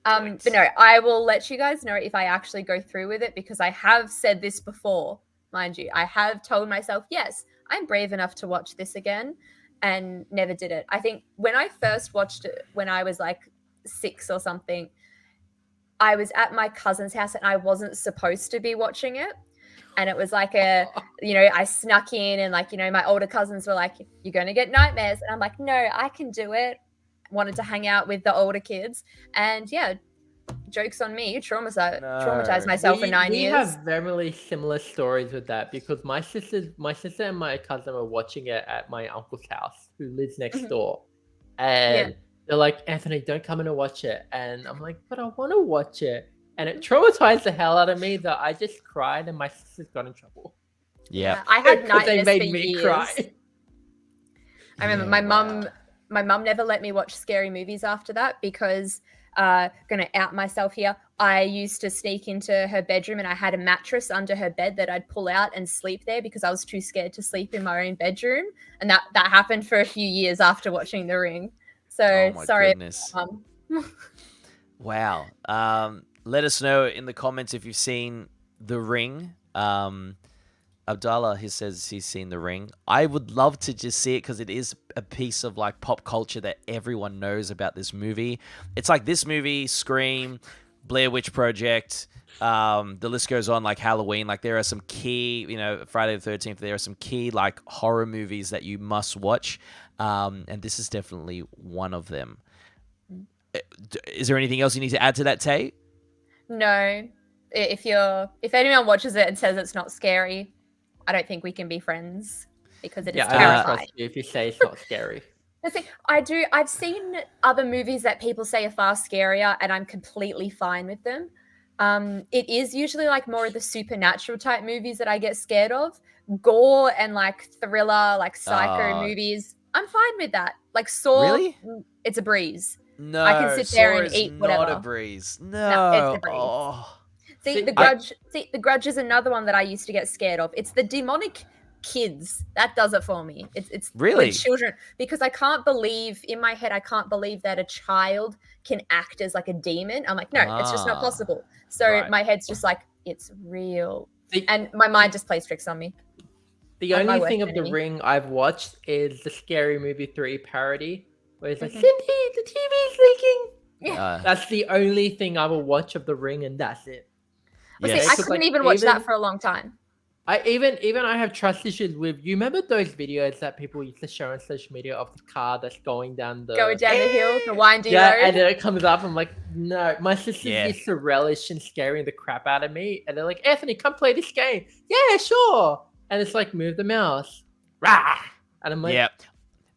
But no, I will let you guys know if I actually go through with it, because I have said this before, mind you. I have told myself, yes, I'm brave enough to watch this again, and never did it. I think when I first watched it, when I was like 6 or something, I was at my cousin's house and I wasn't supposed to be watching it. And it was like I snuck in, and my older cousins were like, "You're going to get nightmares." And I'm like, "No, I can do it." Wanted to hang out with the older kids. And yeah, joke's on me. Traumatized myself for 9 years. We have very similar stories with that, because my sister and my cousin were watching it at my uncle's house, who lives next door. And they're like, "Anthony, don't come in and watch it." And I'm like, "But I want to watch it." And it traumatized the hell out of me that I just cried, and my sisters got in trouble. Yeah. I had Because they nightmares made for me years. cry. I remember my mum never let me watch scary movies after that, because gonna out myself here. I used to sneak into her bedroom, and I had a mattress under her bed that I'd pull out and sleep there because I was too scared to sleep in my own bedroom. And that happened for a few years after watching The Ring. So Oh my sorry, goodness. Mum. Wow. Let us know in the comments if you've seen The Ring. Abdallah, he says he's seen The Ring. I would love to just see it, because it is a piece of like pop culture that everyone knows about this movie. It's like this movie, Scream, Blair Witch Project, the list goes on, like Halloween. Like there are some key, Friday the 13th, there are some key like horror movies that you must watch. And this is definitely one of them. Is there anything else you need to add to that, Tay? No. If anyone watches it and says it's not scary, I don't think we can be friends, because it is Yeah, I don't terrifying. trust you if you say it's not scary. The thing, I've seen other movies that people say are far scarier, and I'm completely fine with them. It is usually like more of the supernatural type movies that I get scared of. Gore and like thriller, like psycho movies, I'm fine with that. Like Saw, Really? it's a breeze. No, I can sit there Saw and is eat not whatever. a breeze. No, it's a breeze. Oh. See, See, The Grudge is another one that I used to get scared of. It's the demonic kids that does it for me. It's Really? with children, because I can't believe in my head that a child can act as like a demon. I'm like, no, it's just not possible. So Right. my head's just like, it's real, The, and my mind just plays tricks on me. the I'm my only worst thing of enemy. The Ring I've watched is the Scary Movie 3 parody, where it's like, Mhm. "Cindy, the TV's leaking." Uh, That's the only thing I will watch of The Ring, and that's it. Well, yes. see, I Because, couldn't like, even watch that even- for a long time. I have trust issues with. You remember those videos that people used to show on social media of the car that's going down the Go down the hill, the winding yeah, road. and then it comes up. I'm like, no. My sisters Yeah. used to relish in scaring the crap out of me, and they're like, "Anthony, come play this game." Yeah, sure. And it's like, move the mouse, rah, and I'm like, yeah.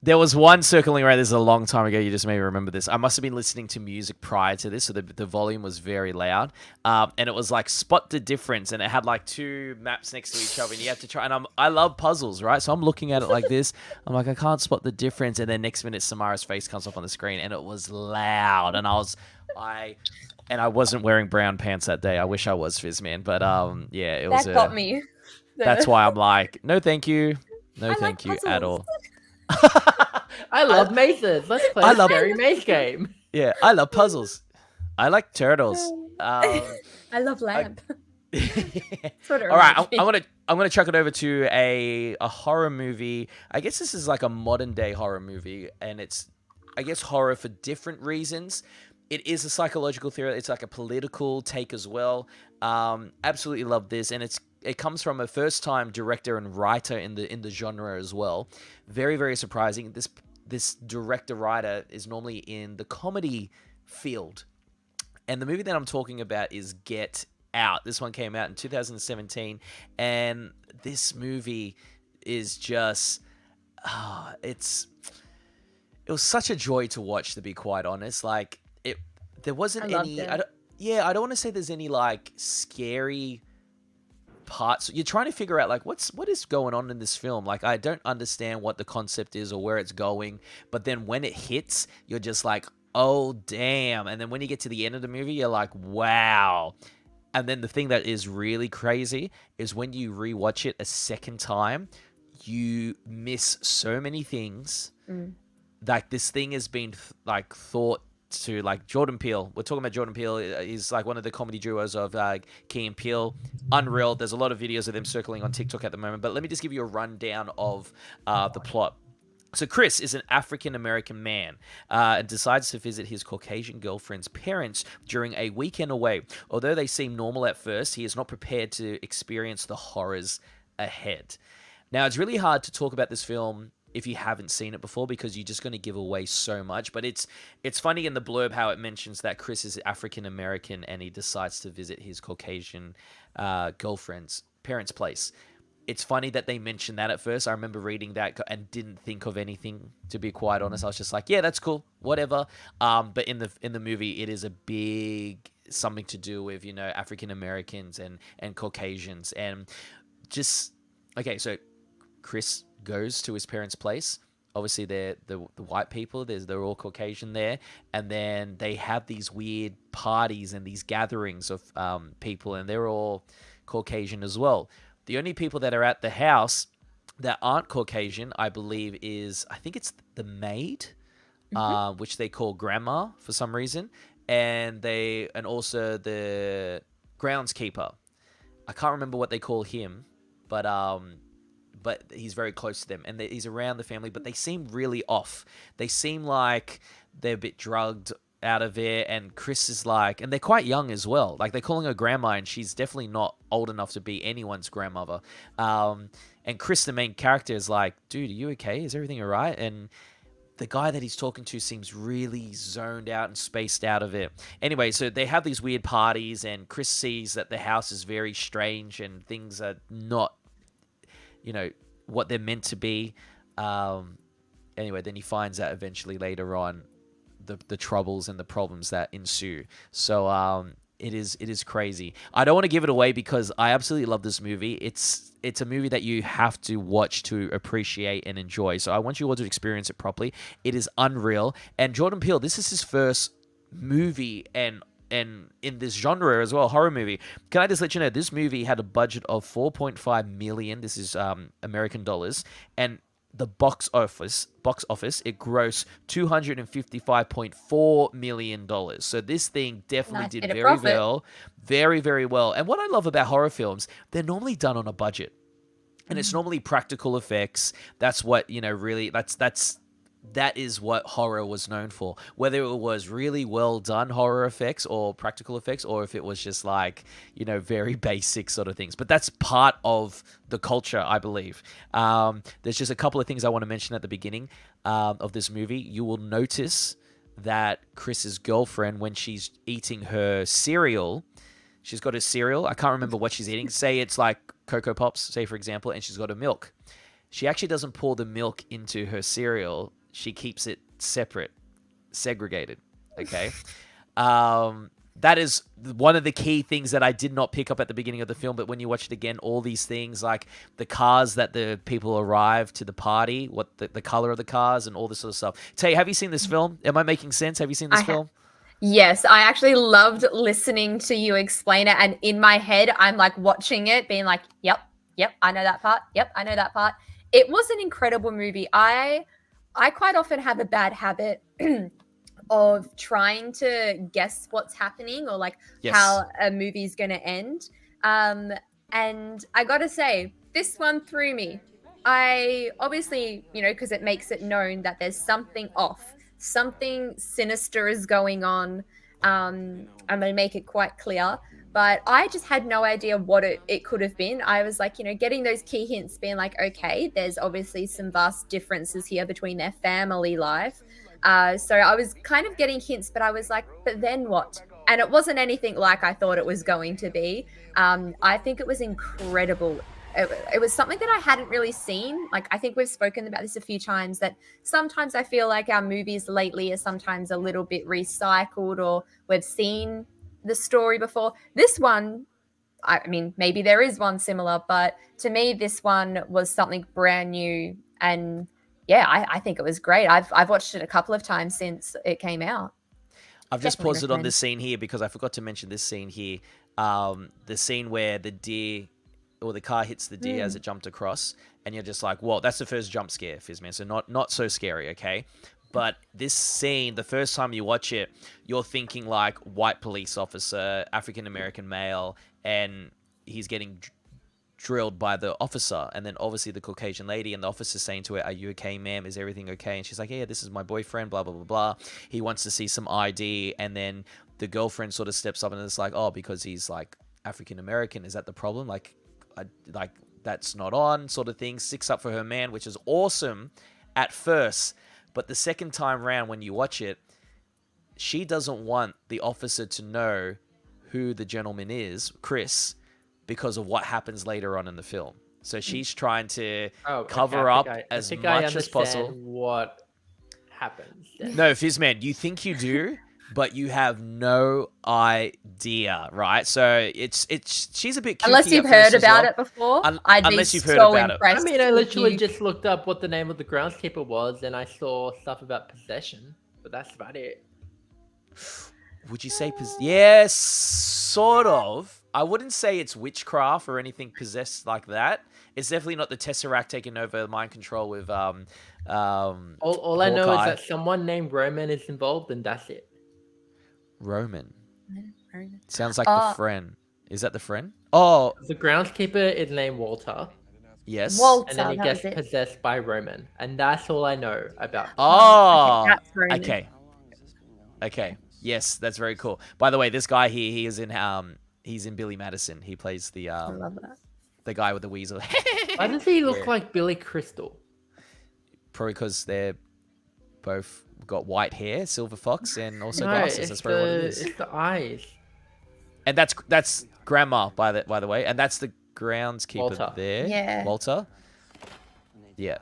There was one circling around. This is a long time ago. You just made me remember this. I must have been listening to music prior to this, so the volume was very loud. And it was like spot the difference, and it had like 2 maps next to each other, and you have to try. And I love puzzles, right? So I'm looking at it like this. I'm like, I can't spot the difference, and then next minute, Samara's face comes up on the screen, and it was loud, and I wasn't wearing brown pants that day. I wish I was, Fizman, but yeah, it was. That got me. That's why I'm like, no, thank you, no, I thank like you at puzzles. all. I love mazes. Let's play I a love- scary maze game. Yeah, I love puzzles. I like turtles. I love lamp. Sort of All right, reminds me. I'm gonna chuck it over to a horror movie. I guess this is like a modern day horror movie, and it's, I guess, horror for different reasons. It is a psychological thriller. It's like a political take as well. Absolutely love this, and it comes from a first time director and writer in the genre as well. Very, very surprising. This director writer is normally in the comedy field, and the movie that I'm talking about is Get Out. This one came out in 2017, and this movie is just it was such a joy to watch, to be quite honest. Like, there wasn't I loved any it. I don't want to say there's any like scary parts. You're trying to figure out like what is going on in this film. Like, I don't understand what the concept is or where it's going, but then when it hits, you're just like, oh damn. And then when you get to the end of the movie, you're like, wow. And then the thing that is really crazy is when you rewatch it a second time, you miss so many things. Like, this thing has been like thought to, like, Jordan Peele. We're talking about Jordan Peele. He's like one of the comedy duos of Key and Peele. Unreal. There's a lot of videos of them circling on TikTok at the moment. But let me just give you a rundown of the plot. So Chris is an African-American man and decides to visit his Caucasian girlfriend's parents during a weekend away. Although they seem normal at first, he is not prepared to experience the horrors ahead. Now, it's really hard to talk about this film if you haven't seen it before, because you're just going to give away so much. But it's funny in the blurb how it mentions that Chris is African-American and he decides to visit his Caucasian girlfriend's parents' place. It's funny that they mentioned that at first. I remember reading that and didn't think of anything, to be quite honest. I was just like, yeah, that's cool, whatever. But in the movie, it is a big something to do with, you know, African Americans and Caucasians. And just, okay, so Chris goes to his parents' place. Obviously, they're the white people. They're all Caucasian there. And then they have these weird parties and these gatherings of people, and they're all Caucasian as well. The only people that are at the house that aren't Caucasian, I believe, I think it's the maid, which they call grandma for some reason, and also the groundskeeper. I can't remember what they call him, but he's very close to them, and he's around the family, but they seem really off. They seem like they're a bit drugged out of it, and Chris is like, and they're quite young as well. Like, they're calling her grandma, and she's definitely not old enough to be anyone's grandmother. And Chris, the main character, is like, dude, are you okay? Is everything all right? And the guy that he's talking to seems really zoned out and spaced out of it. Anyway, so they have these weird parties, and Chris sees that the house is very strange and things are not, you know, what they're meant to be. Anyway, then he finds out eventually later on the troubles and the problems that ensue. So it is crazy. I don't want to give it away because I absolutely love this movie. It's a movie that you have to watch to appreciate and enjoy. So I want you all to experience it properly. It is unreal. And Jordan Peele, this is his first movie and in this genre as well, horror movie. Can I just let you know, this movie had a budget of $4.5 million. This is American dollars. And the box office, it grossed $255.4 million. So this thing definitely did very well. Very, very well. And what I love about horror films, they're normally done on a budget. And it's normally practical effects. That's what, you know, really, that is what horror was known for. Whether it was really well done horror effects or practical effects, or if it was just like, you know, very basic sort of things. But that's part of the culture, I believe. There's just a couple of things I want to mention at the beginning of this movie. You will notice that Chris's girlfriend, when she's eating her cereal, she's got a cereal. I can't remember what she's eating. Say it's like Cocoa Pops, say for example, and she's got a milk. She actually doesn't pour the milk into her cereal. She keeps it separate, segregated, okay? That is one of the key things that I did not pick up at the beginning of the film, but when you watch it again, all these things, like the cars that the people arrive to the party, what the color of the cars and all this sort of stuff. Tay, have you seen this film? Am I making sense? Have you seen this film? Yes, I actually loved listening to you explain it, and in my head, I'm like watching it, being like, yep, I know that part. Yep, I know that part. It was an incredible movie. I I quite often have a bad habit of trying to guess what's happening or like Yes. how a movie's going to end. And I got to say, this one threw me. I obviously, because it makes it known that there's something off, something sinister is going on. And they make it quite clear. But I just had no idea what it could have been. I was like, getting those key hints, being like, okay, there's obviously some vast differences here between their family life. So I was kind of getting hints, but I was like, but then what? And it wasn't anything like I thought it was going to be. I think it was incredible. It was something that I hadn't really seen. Like, I think we've spoken about this a few times, that sometimes I feel like our movies lately are sometimes a little bit recycled, or we've seen the story before. This one, I mean, maybe there is one similar, but to me, this one was something brand new. And yeah, I think it was great. I've watched it a couple of times since it came out. I've just Definitely paused it on recommend. this scene here because I forgot to mention this scene here. The scene where the deer or the car hits the deer as it jumped across, and you're just like, well, that's the first jump scare, Fizman. So not so scary, okay? But this scene, the first time you watch it, you're thinking like white police officer, African-American male, and he's getting drilled by the officer, and then obviously the Caucasian lady, and the officer's saying to her, are you okay, ma'am? Is everything okay? And she's like, yeah, this is my boyfriend, blah, blah, blah, blah. He wants to see some ID, and then the girlfriend sort of steps up and it's like, oh, because he's like African-American, is that the problem? Like that's not on, sort of thing. Sticks up for her man, which is awesome at first. But the second time round, when you watch it, she doesn't want the officer to know who the gentleman is, Chris, because of what happens later on in the film. So she's trying to cover up as much as possible. What happens? No, Fizman, you think you do, but you have no idea, right? So she's a bit kooky Unless you've at first heard as about well. it before, Unless you've heard about it. I mean, I literally just looked up what the name of the groundskeeper was, and I saw stuff about possession, but that's about it. Would you say yes, sort of. I wouldn't say it's witchcraft or anything possessed like that. It's definitely not the Tesseract taking over mind control with all I know is Hawkeye. that someone named Roman is involved, and that's it. Roman. Sounds like the friend. Is that the friend? Oh, The groundskeeper is named Walter, yes. Walter, and then he that gets was it. possessed by Roman, and that's all I know about. Oh, That's Roman. Okay. Yes, that's very cool. By the way, this guy here, he's in Billy Madison. He plays the I love that. the guy with the weasel. Why does he look like Billy Crystal? Probably because they're both got white hair, silver fox, and also No, glasses. it's That's probably what it the is. it's the eyes. And that's grandma by the way, and that's the groundskeeper Walter. there. Yeah. Walter. Yeah.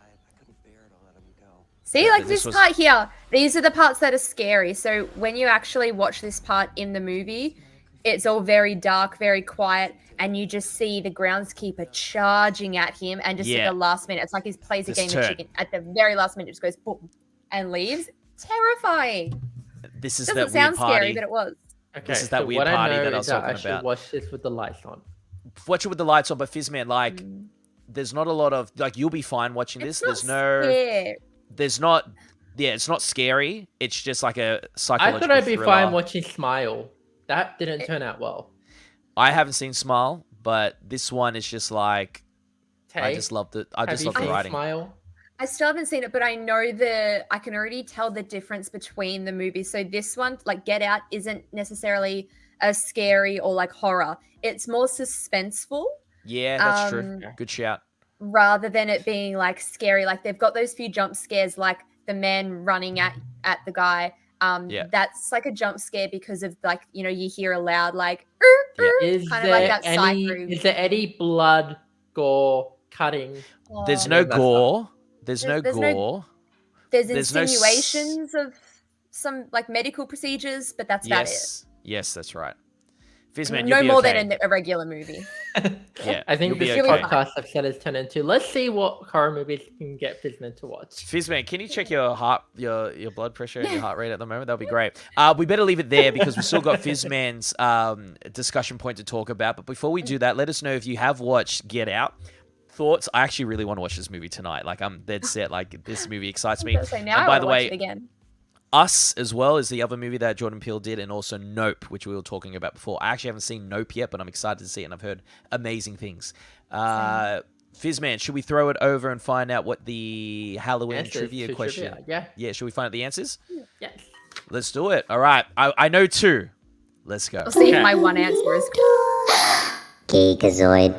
See, Yeah, like this this was- part here, these are the parts that are scary. So when you actually watch this part in the movie, it's all very dark, very quiet, and you just see the groundskeeper charging at him, and just Yeah. at the last minute, it's like he plays a This game turn. of chicken. At the very last minute, it just goes boom and leaves. Terrifying. This is Doesn't that sound weird party. scary, but it was. Okay, This is that so weird what party I know that I is was that talking I should about. watch this with the lights on. Watch it with the lights on, but Fizman, like, there's not a lot of like. You'll be fine watching this. It's There's not no. scary. There's not. Yeah, it's not scary. It's just like a I psychological thought I'd be thriller. fine watching Smile. That didn't turn out well. I haven't seen Smile, but this one is just like. I Tay, just loved it. I have just you love the seen writing. Smile? I still haven't seen it, but I know I can already tell the difference between the movies. So this one, like Get Out, isn't necessarily a scary or like horror. It's more suspenseful Yeah, that's true. Yeah. Good shout. rather than it being like scary. Like they've got those few jump scares, like the man running at the guy. Yeah. That's like a jump scare because of like, you hear a loud like Yeah. Is kind of like there that is there any blood, gore, cutting? There's Oh. no That's not- gore. There's no There's no- gore. There's there's no insinuations of some like medical procedures, but that's about it. Yes. Yes, that's right. Fizman, No you'll be more okay. than a regular movie. Yeah, I think you'll be this okay. podcast I've said has turned into let's see what horror movies can get Fizman to watch. Fizman, can you check your your blood pressure and your heart rate at the moment? That'll be great. We better leave it there because we've still got Fizman's discussion point to talk about. But before we do that, let us know if you have watched Get Out. thoughts. I actually really want to watch this movie tonight. Like I'm dead set. Like this movie excites me. So now And I by want the to watch way, it again. Us as well is the other movie that Jordan Peele did, and also Nope, which we were talking about before. I actually haven't seen Nope yet, but I'm excited to see it, and I've heard amazing things. Fizman, should we throw it over and find out what the Halloween Answers trivia to question? trivia, yeah. Yeah, should we find out the answers? Yes. Let's do it. All right. I know two. Let's go. I'll see Okay. if my one answer is Geekazoid.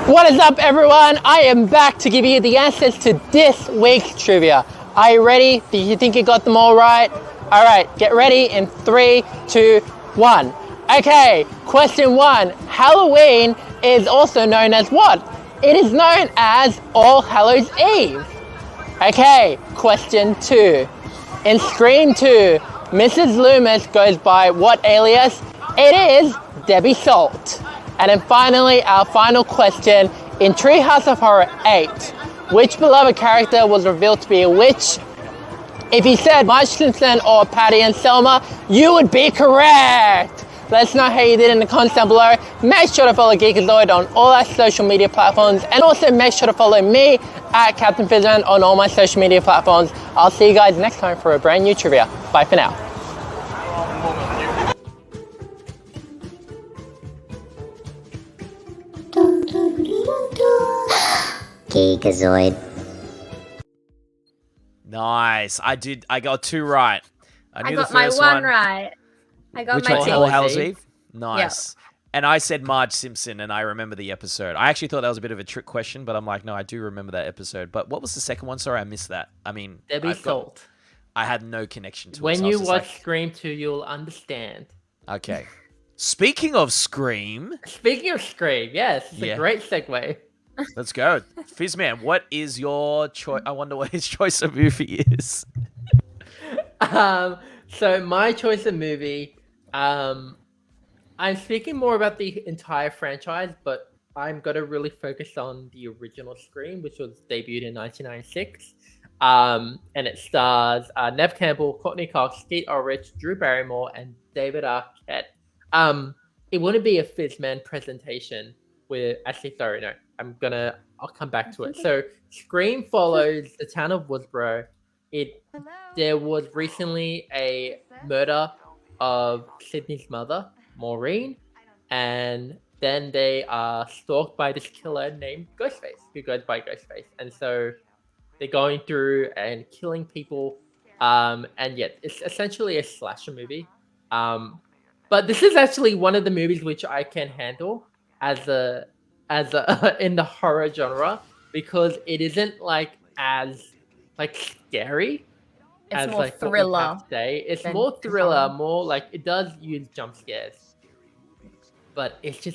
What is up, everyone? I am back to give you the answers to this week's trivia. Are you ready? Do you think you got them all right? All right, get ready in 3, 2, 1. Okay, question 1. Halloween is also known as what? It is known as All Hallows Eve. Okay, question 2. In Scream 2, Mrs. Loomis goes by what alias? It is Debbie Salt. And then finally, our final question. In Treehouse of Horror 8, which beloved character was revealed to be a witch? If you said Marge Simpson or Patty and Selma, you would be correct. Let us know how you did in the comments down below. Make sure to follow Geekazoid on all our social media platforms, and also make sure to follow me at Captain Fizman on all my social media platforms. I'll see you guys next time for a brand new trivia. Bye for now. Geekazoid. Nice. I got 2 right. I knew got the my first one right. I got Which my one? two. All Hallows Eve? Eve? Nice. And I said Marge Simpson, and I remember the episode. I actually thought that was a bit of a trick question, but I'm like, no, I do remember that episode. But what was the second one? Sorry, I missed that. I mean, Debbie Salt. I had no connection to it. When so I was you just watch like, Scream 2, you'll understand. okay. Speaking of Scream, Speaking of Scream, yes, it's Yeah. a great segue. let's go. Fizzman, what is your choice? I wonder what his choice of movie is. So my choice of movie, I'm speaking more about the entire franchise, but I'm gonna really focus on the original Scream, which was debuted in 1996. And it stars Nev Campbell, Courtney Cox, Skeet Ulrich, Drew Barrymore, and David Arquette. It wouldn't be a Fizman presentation with actually, sorry, no, I'll come back to it. So Scream follows the town of Woodsboro. There was recently a murder of Sydney's mother, Maureen, and then they are stalked by this killer named Ghostface, who goes by Ghostface. And so they're going through and killing people. And yet it's essentially a slasher movie. But this is actually one of the movies which I can handle as a in the horror genre, because it isn't like as like scary It's as more like what we thriller. have today. It's than more thriller, horror. more like it does use jump scares, but it's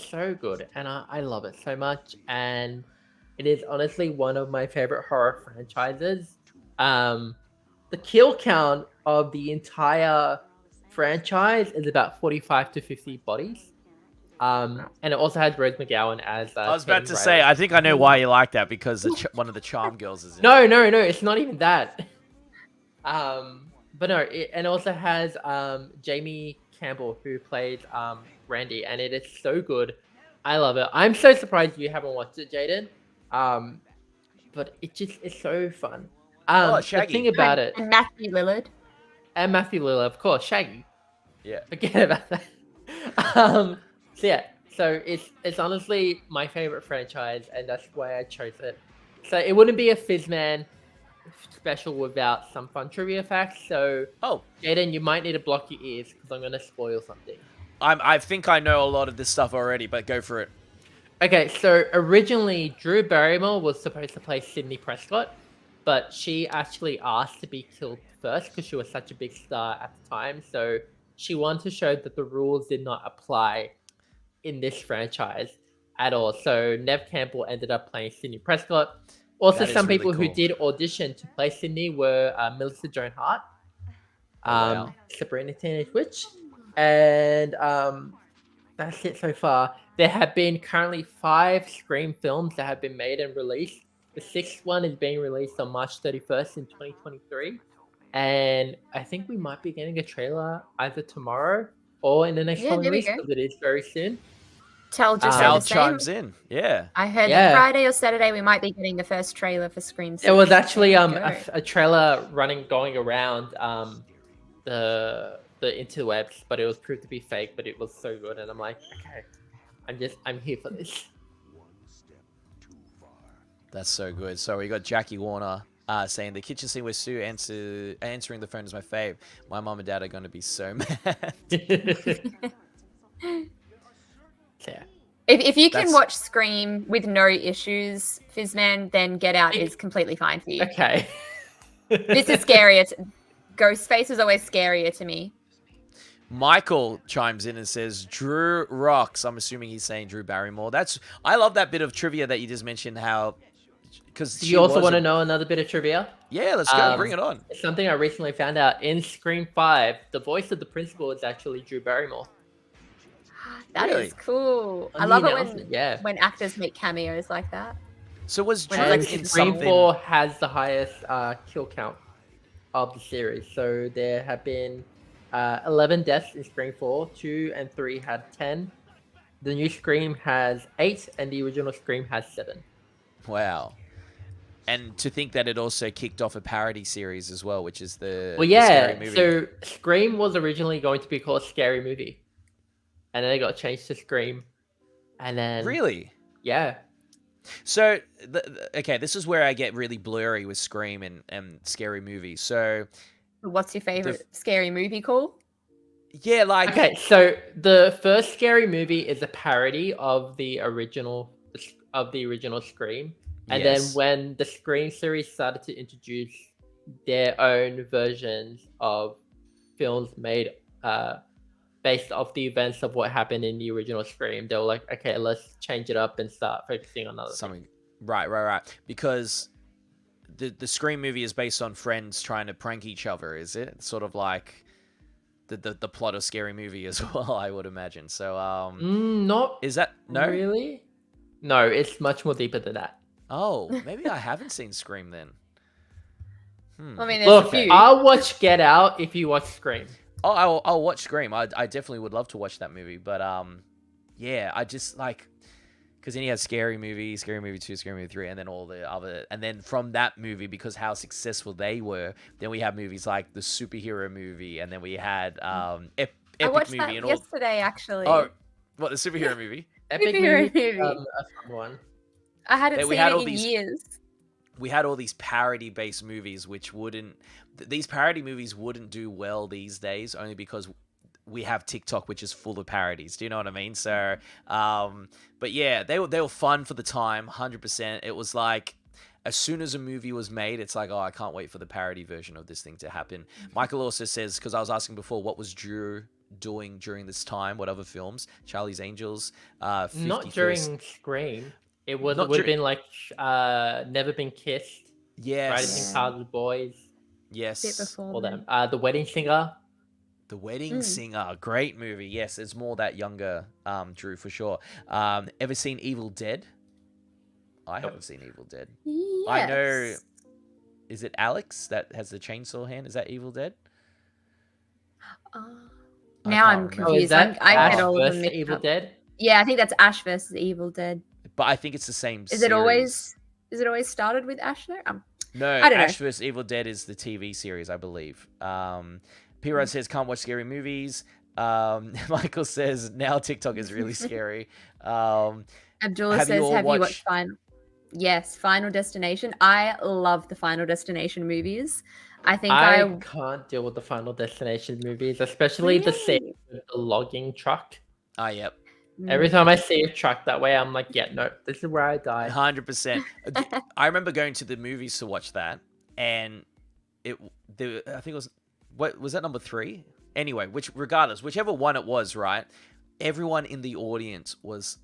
so good, and I love it so much, and it is honestly one of my favorite horror franchises. The kill count of the entire franchise is about 45 to 50 bodies. And it also has Rose McGowan as. I was about Teddy to Riley. say, I think I know why you like that, because one of the Charm Girls is in it. No, it's not even that. But no, and it also has Jamie Campbell, who plays Randy, and it is so good. I love it. I'm so surprised you haven't watched it, Jaden. But it's so fun. The Shaggy. thing about it, And Matthew Lillard. and Matthew Lillard, of course, Shaggy. Yeah. Forget about that. So it's honestly my favorite franchise, and that's why I chose it. So it wouldn't be a Fizman special without some fun trivia facts. So Oh, Jaden, you might need to block your ears because I'm gonna spoil something. I think I know a lot of this stuff already, but go for it. Okay, so originally Drew Barrymore was supposed to play Sydney Prescott, but she actually asked to be killed first because she was such a big star at the time. So she wanted to show that the rules did not apply in this franchise at all. So Nev Campbell ended up playing Sydney Prescott. Also, That is some really people who cool. did audition to play Sydney were Melissa Joan Hart, Oh, wow. Sabrina Teenage Witch, and that's it so far. There have been currently 5 Scream films that have been made and released. The 6th one is being released on March 31st in 2023. And I think we might be getting a trailer either tomorrow or in the next Yeah, coming there we weeks, go. because it is very soon. Tell just said Tal the same. chimes in. Yeah. I heard Yeah. that Friday or Saturday we might be getting the first trailer for Scream 6. There was actually There we go. a trailer going around the interwebs, but it was proved to be fake. But it was so good, and I'm like, okay, I'm here for this. That's so good. So we got Jackie Warner saying the kitchen scene where Sue answering the phone is my fave. My mom and dad are going to be so mad. Yeah. If you can That's- watch Scream with no issues, Fizman, then Get Out is completely fine for you. Okay. This is scarier. Ghostface was always scarier to me. Michael chimes in and says Drew rocks. I'm assuming he's saying Drew Barrymore. I love that bit of trivia that you just mentioned. How because Do you also want to know another bit of trivia? Yeah, let's go. Bring it on. Something I recently found out in Scream 5, the voice of the principal is actually Drew Barrymore. That Really? is cool. On I the love it announcement, when actors make cameos like that. So was Drew When And it's in Scream something? 4 has the highest kill count of the series. So there have been 11 deaths in Scream 4. 2 and 3 had 10. The new Scream has 8, and the original Scream has 7. Wow. And to think that it also kicked off a parody series as well, which is the Well, the Scary yeah. Movie. So Scream was originally going to be called Scary Movie, and then it got changed to Scream, and then Really? yeah. So, okay, this is where I get really blurry with Scream and Scary Movie. So, What's your favorite scary movie called? yeah, like... Okay, so the first Scary Movie is a parody of the original Scream, and Yes. then when the Scream series started to introduce their own versions of films made based off the events of what happened in the original Scream, they were like, okay, let's change it up and start focusing on other Something... Right. Because the Scream movie is based on friends trying to prank each other, is it? Sort of like the plot of Scary Movie as well, I would imagine. So, not is that... No? really? No, it's much more deeper than that. Oh, maybe I haven't seen Scream then. I mean, there's Look, a few. I'll watch Get Out if you watch Scream. Oh, I'll watch Scream. I definitely would love to watch that movie. But, yeah, I just, like... Because then you have Scary Movie, Scary Movie 2, Scary Movie 3, and then all the other... And then from that movie, because how successful they were, then we have movies like the superhero movie, and then we had Epic I watched movie that and all... yesterday, actually. Oh, what, the superhero movie? Epic Superhero movie, movie. a fun one. I hadn't we seen had it all in these- years. We had all these parody-based movies, which wouldn't... These parody movies wouldn't do well these days, only because we have TikTok, which is full of parodies. Do you know what I mean? So, but yeah, they were fun for the time, 100%. It was like, as soon as a movie was made, it's like, oh, I can't wait for the parody version of this thing to happen. Michael also says, because I was asking before, what was Drew doing during this time? What other films? Charlie's Angels, 50 Not during Scream. It would Not have dur- been like Never Been Kissed, Yes. Riding Cars with Boys, Bit Yes. before all then. them. The Wedding Singer. The Wedding Singer, great movie. Yes, it's more that younger Drew for sure. Ever seen Evil Dead? I haven't seen Evil Dead. Yes. I know. Is it Alex that has the chainsaw hand? Is that Evil Dead? I Now can't I'm remember. Oh, is confused. that I Ash get all of versus them mixed Evil up. Dead? Yeah, I think that's Ash versus Evil Dead. But I think it's the same Is series. it always started with Ash though? No, I don't know. Ash vs. Evil Dead is the TV series, I believe. P-Rod says, can't watch scary movies. Michael says, now TikTok is really scary. Abdullah Have you says, all have you watched- watched Final? Yes, Final Destination. I love the Final Destination movies. I think I can't deal with the Final Destination movies, especially the scene Really? with the logging truck. Ah, yep. Every time I see a truck that way, I'm like, yeah, no, this is where I die. 100%. I remember going to the movies to watch that, and I think it was, what was that, number 3? Anyway, whichever one it was, right? Everyone in the audience was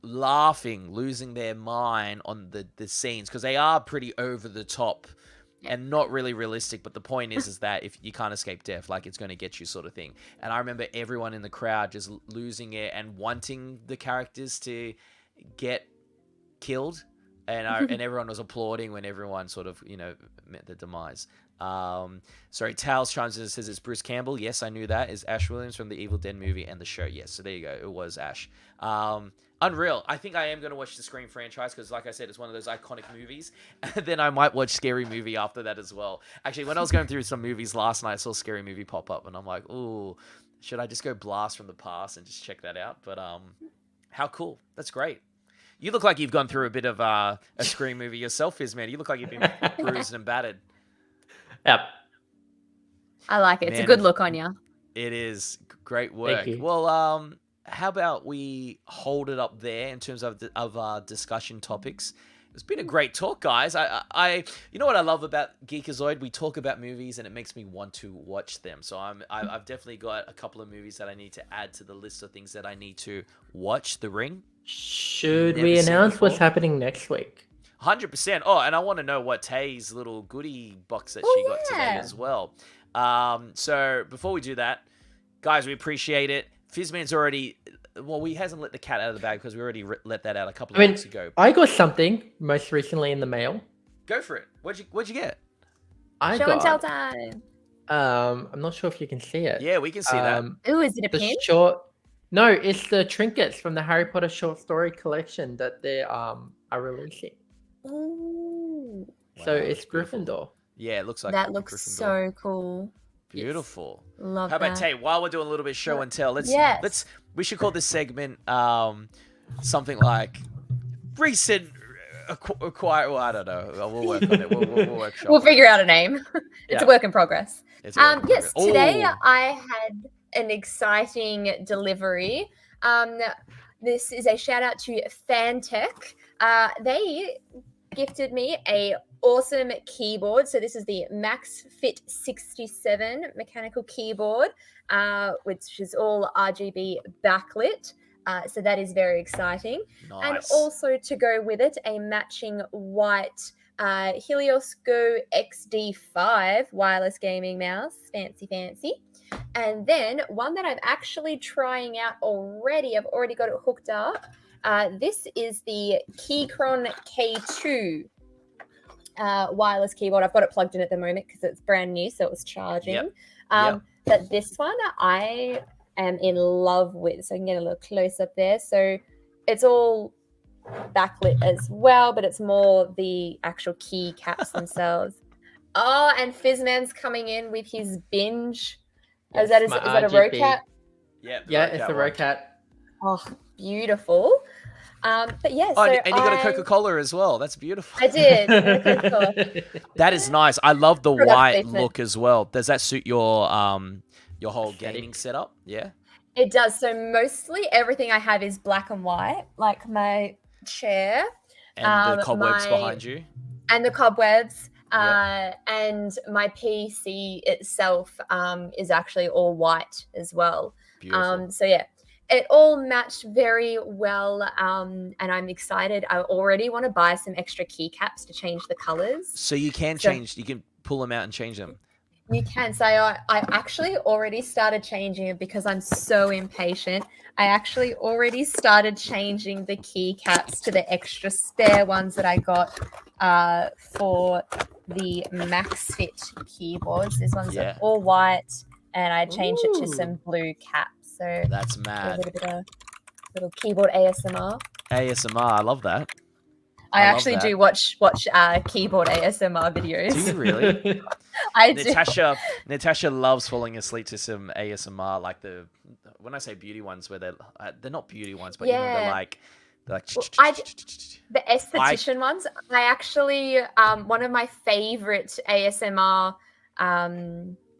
laughing, losing their mind on the scenes, because they are pretty over the top and not really realistic. But the point is that if you can't escape death, like, it's going to get you, sort of thing. And I remember everyone in the crowd just losing it and wanting the characters to get killed. and everyone was applauding when everyone sort of met the demise. Sorry, Tales chimes in and says it's Bruce Campbell. Yes, I knew that. Is Ash Williams from the Evil Dead movie and the show. Yes, so there you go. It was Ash. Unreal. I think I am going to watch the Scream franchise because, like I said, it's one of those iconic movies. And then I might watch Scary Movie after that as well. Actually, when I was going through some movies last night, I saw Scary Movie pop up, and I'm like, ooh, should I just go blast from the past and just check that out? But how cool. That's great. You look like you've gone through a bit of a Scream movie yourself, Fizman. You look like you've been bruised and battered. Yep. I like it. It's Man, a good look on you. It is. Great work. you. Well, how about we hold it up there in terms of discussion topics? It's been a great talk, guys. You know what I love about Geekazoid? We talk about movies and it makes me want to watch them. So I've definitely got a couple of movies that I need to add to the list of things that I need to watch. The Ring. Should Never we seen announce what's before. happening next week? 100%. Oh, and I want to know what Tay's little goodie box that she got today as well. So before we do that, guys, we appreciate it. Fizman's already, well, he hasn't let the cat out of the bag because we already let that out a couple of weeks ago. I got something most recently in the mail. Go for it. What'd you get? I Show and tell got. time. I'm not sure if you can see it. Yeah, we can see that. Ooh, is it a The pin? No, it's the trinkets from the Harry Potter short story collection that they are releasing. Ooh, So Wow, it's that's beautiful. Gryffindor. Yeah, it looks like that Gryffindor. looks so cool. Beautiful. Love How about that. Tay? While we're doing a little bit of show and tell, Yes. we should call this segment something like recent acquire. Well, I don't know. We'll work on it. We'll workshop. We'll figure out a name. It's Yeah. a work in progress. It's a work in Yes, progress. today Ooh. I had an exciting delivery. This is a shout out to Fantech. They gifted me a awesome keyboard. So this is the Max Fit 67 mechanical keyboard, which is all RGB backlit. So that is very exciting. Nice. And also to go with it, a matching white Helios Go XD5 wireless gaming mouse. Fancy, fancy. And then one that I'm actually trying out already. I've already got it hooked up. This is the Keychron K2 wireless keyboard. I've got it plugged in at the moment because it's brand new, so it was charging. Yep. But this one I am in love with. So I can get a little close up there. So it's all backlit as well, but it's more the actual key caps themselves. Oh, and Fizman's coming in with his binge. Yes, is that a RGB. Rocat? Yep, Yeah, Rocat it's the one. Rocat. Oh, beautiful. But yeah, Oh, so and you got a Coca-Cola as well. That's beautiful. I did. I got a Coca-Cola. That is nice. I love the Product white placement. look as well. Does that suit your whole Aesthetic. gaming setup? Yeah. It does. So mostly everything I have is black and white, like my chair And the cobwebs my- behind you. and the cobwebs. Yep. And my PC itself is actually all white as well. Beautiful. So yeah, it all matched very well. And I'm excited. I already want to buy some extra keycaps to change the colors. So you can change. You can pull them out and change them. You can say I actually already started changing it because I'm so impatient. I actually already started changing the keycaps to the extra spare ones that I got for the Max Fit keyboards. This one's Yeah. all white, and I changed it to Ooh. some blue caps. So That's a mad. little bit of little keyboard ASMR. ASMR. I love that. I I love actually that. do watch keyboard ASMR videos. Do you really? I do. Natasha loves falling asleep to some ASMR, like when I say beauty ones, where they're not beauty ones, but you know they're Yeah. like Well, the esthetician ones. I actually one of my favorite ASMR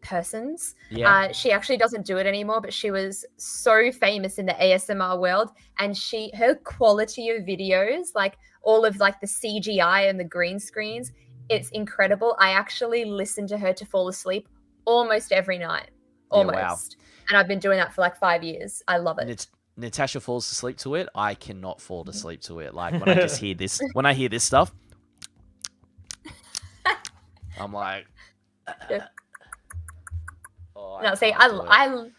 persons. yeah. She actually doesn't do it anymore, but she was so famous in the ASMR world, and her quality of videos, like all of like the CGI and the green screens, it's incredible. I actually listen to her to fall asleep almost every night. Yeah, Almost. wow. And I've been doing that for like 5 years. I love it. Natasha falls asleep to it. I cannot fall asleep to it. Like when I just hear this, when I hear this stuff, I'm like, Yeah. oh, No, see, can't do it.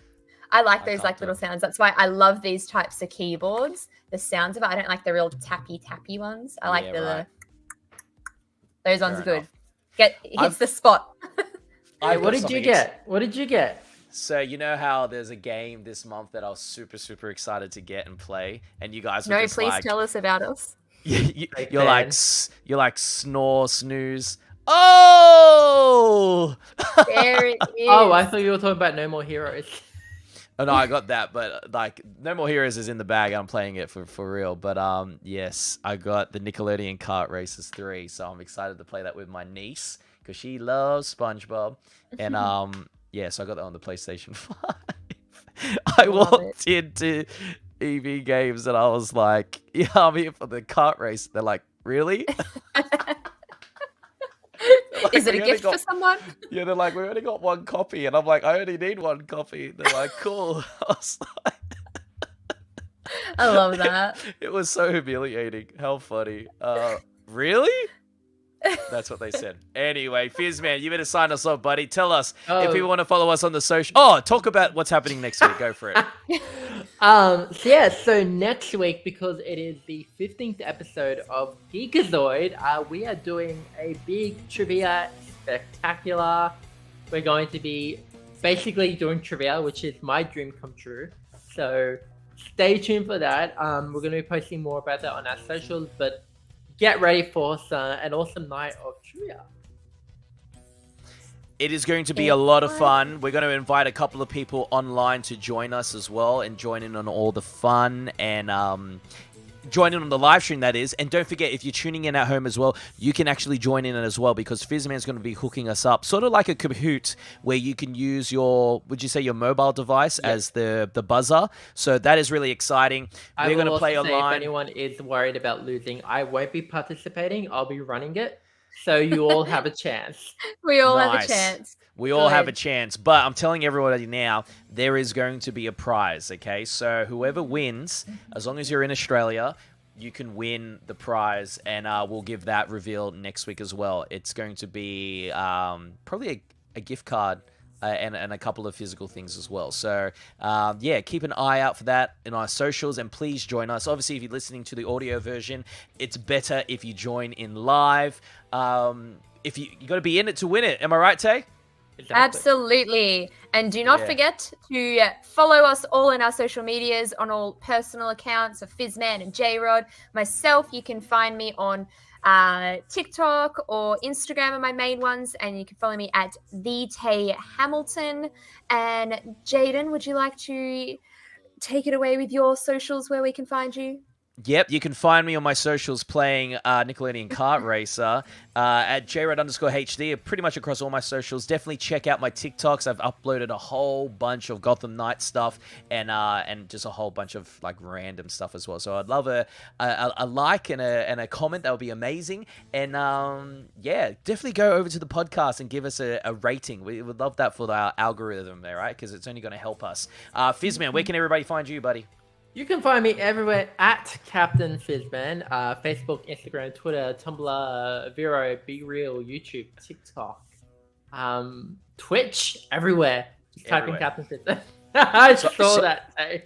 I like I those can't like do little it. sounds. That's why I love these types of keyboards. The sounds of it. I don't like the real tappy ones. I like Yeah, the right. those ones Fair are good. enough. Hits I've- the spot. Hey, I've what got did you something get? What did you get? So you know how there's a game this month that I was super excited to get and play, and you guys were No, just please like, tell us about us. Big you're like, fan. you're like snore, snooze. Oh! There it is. Oh, I thought you were talking about No More Heroes. Oh no, I got that, but like No More Heroes is in the bag. I'm playing it for real. But yes, I got the Nickelodeon Kart Racers 3, so I'm excited to play that with my niece because she loves SpongeBob. And yeah, so I got that on the PlayStation 5. I Love walked into EV Games and I was like, yeah, I'm here for the kart race. They're like, really? Is it "We a only gift for someone? Yeah, they're like, we only got one copy. And I'm like, I only need one copy. They're like, cool. I was like, I love that. it was so humiliating. How funny. Really? That's what they said. Anyway, Fizman, you better sign us off, buddy. Tell us if people want to follow us on the social. Oh, talk about what's happening next week. Go for it. So next week, because it is the 15th episode of Geekazoid, we are doing a big trivia spectacular. We're going to be basically doing trivia, which is my dream come true. So stay tuned for that. We're going to be posting more about that on our socials, but get ready for an awesome night of trivia. It is going to be a lot of fun. We're going to invite a couple of people online to join us as well and join in on all the fun and join in on the live stream, that is. And don't forget, if you're tuning in at home as well, you can actually join in as well because Fizman's going to be hooking us up, sort of like a Kahoot, where you can use your, would you say your mobile device as the buzzer. So that is really exciting. We're going to play online. If anyone is worried about losing, I won't be participating. I'll be running it. So you all have a chance. We all have a Nice. chance. We all have a Good. chance, but I'm telling everybody now, there is going to be a prize, okay? So whoever wins, as long as you're in Australia, you can win the prize, and we'll give that reveal next week as well. It's going to be probably a gift card and a couple of physical things as well. So, yeah, keep an eye out for that in our socials, and please join us. Obviously, if you're listening to the audio version, it's better if you join in live. If you got to be in it to win it. Am I right, Tay? Exactly. Absolutely. And do not forget to follow us all in our social medias on all personal accounts of Fizman and JROD. Myself, you can find me on TikTok or Instagram are my main ones, and you can follow me at the Tay Hamilton. And Jaden, would you like to take it away with your socials where we can find you? Yep, you can find me on my socials playing Nickelodeon Kart Racer at JROD_HD, pretty much across all my socials. Definitely check out my TikToks. I've uploaded a whole bunch of Gotham Knight stuff and just a whole bunch of like random stuff as well. So I'd love a like and a comment. That would be amazing. And yeah, definitely go over to the podcast and give us a rating. We would love that for our algorithm there, right? Because it's only going to help us. Fizman, where can everybody find you, buddy? You can find me everywhere at Captain Fizman. Facebook, Instagram, Twitter, Tumblr, Vero, Be Real, YouTube, TikTok, Twitch, everywhere. Just type in Captain Fizman. I saw that. Hey.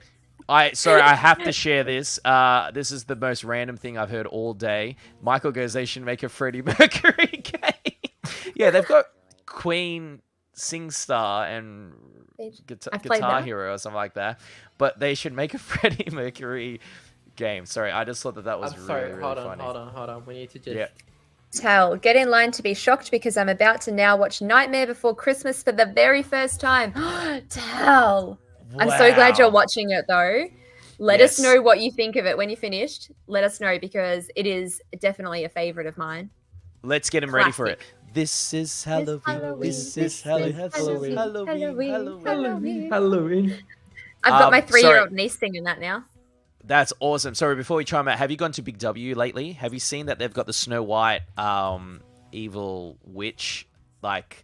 Sorry, I have to share this. This is the most random thing I've heard all day. Michael goes, they should make a Freddie Mercury game. Yeah, they've got Queen, SingStar, and Guitar Hero or something like that. But they should make a Freddie Mercury game. Sorry, I just thought that was really funny. Hold on. We need to just... Tell, get in line to be shocked because I'm about to now watch Nightmare Before Christmas for the very first time. Tell. Wow. I'm so glad you're watching it though. Let us know what you think of it when you're finished. Let us know because it is definitely a favorite of mine. Let's get him ready for it. This is Halloween. This is Halloween. Halloween. I've got my 3-year-old niece singing that now. That's awesome. Sorry, before we chime out, have you gone to Big W lately? Have you seen that they've got the Snow White evil witch? Like,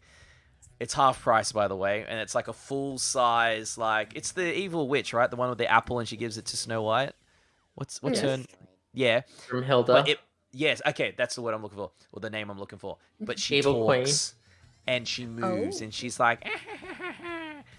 it's half price, by the way, and it's like a full size, like, it's the evil witch, right? The one with the apple, and she gives it to Snow White. What's her? Yeah, from Hilda. Yes, okay, that's the word I'm looking for, or the name I'm looking for. But she Evil talks, and she moves, and she's like,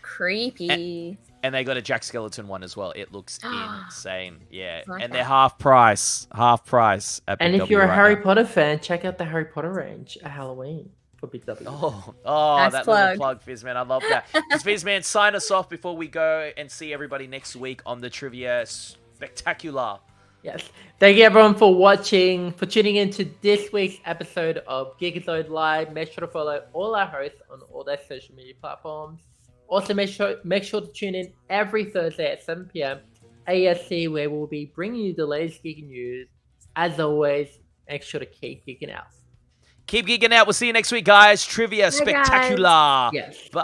creepy. And they got a Jack Skeleton one as well. It looks insane. Yeah. Like and that. they're half price. Half price at Big And if W you're a right Harry now. Potter fan, check out the Harry Potter range at Halloween for Big W. Oh, Nice that plug. little plug, Fizman. I love that. Fizman, sign us off before we go and see everybody next week on the Trivia Spectacular. Yes. Thank you everyone for watching, for tuning in to this week's episode of Geekazoid Live. Make sure to follow all our hosts on all their social media platforms. Also, make sure to tune in every Thursday at 7 p.m. ASC, where we'll be bringing you the latest geeky news. As always, make sure to keep geeking out. Keep geeking out. We'll see you next week, guys. Trivia Bye, guys. Spectacular. Yes. Bye.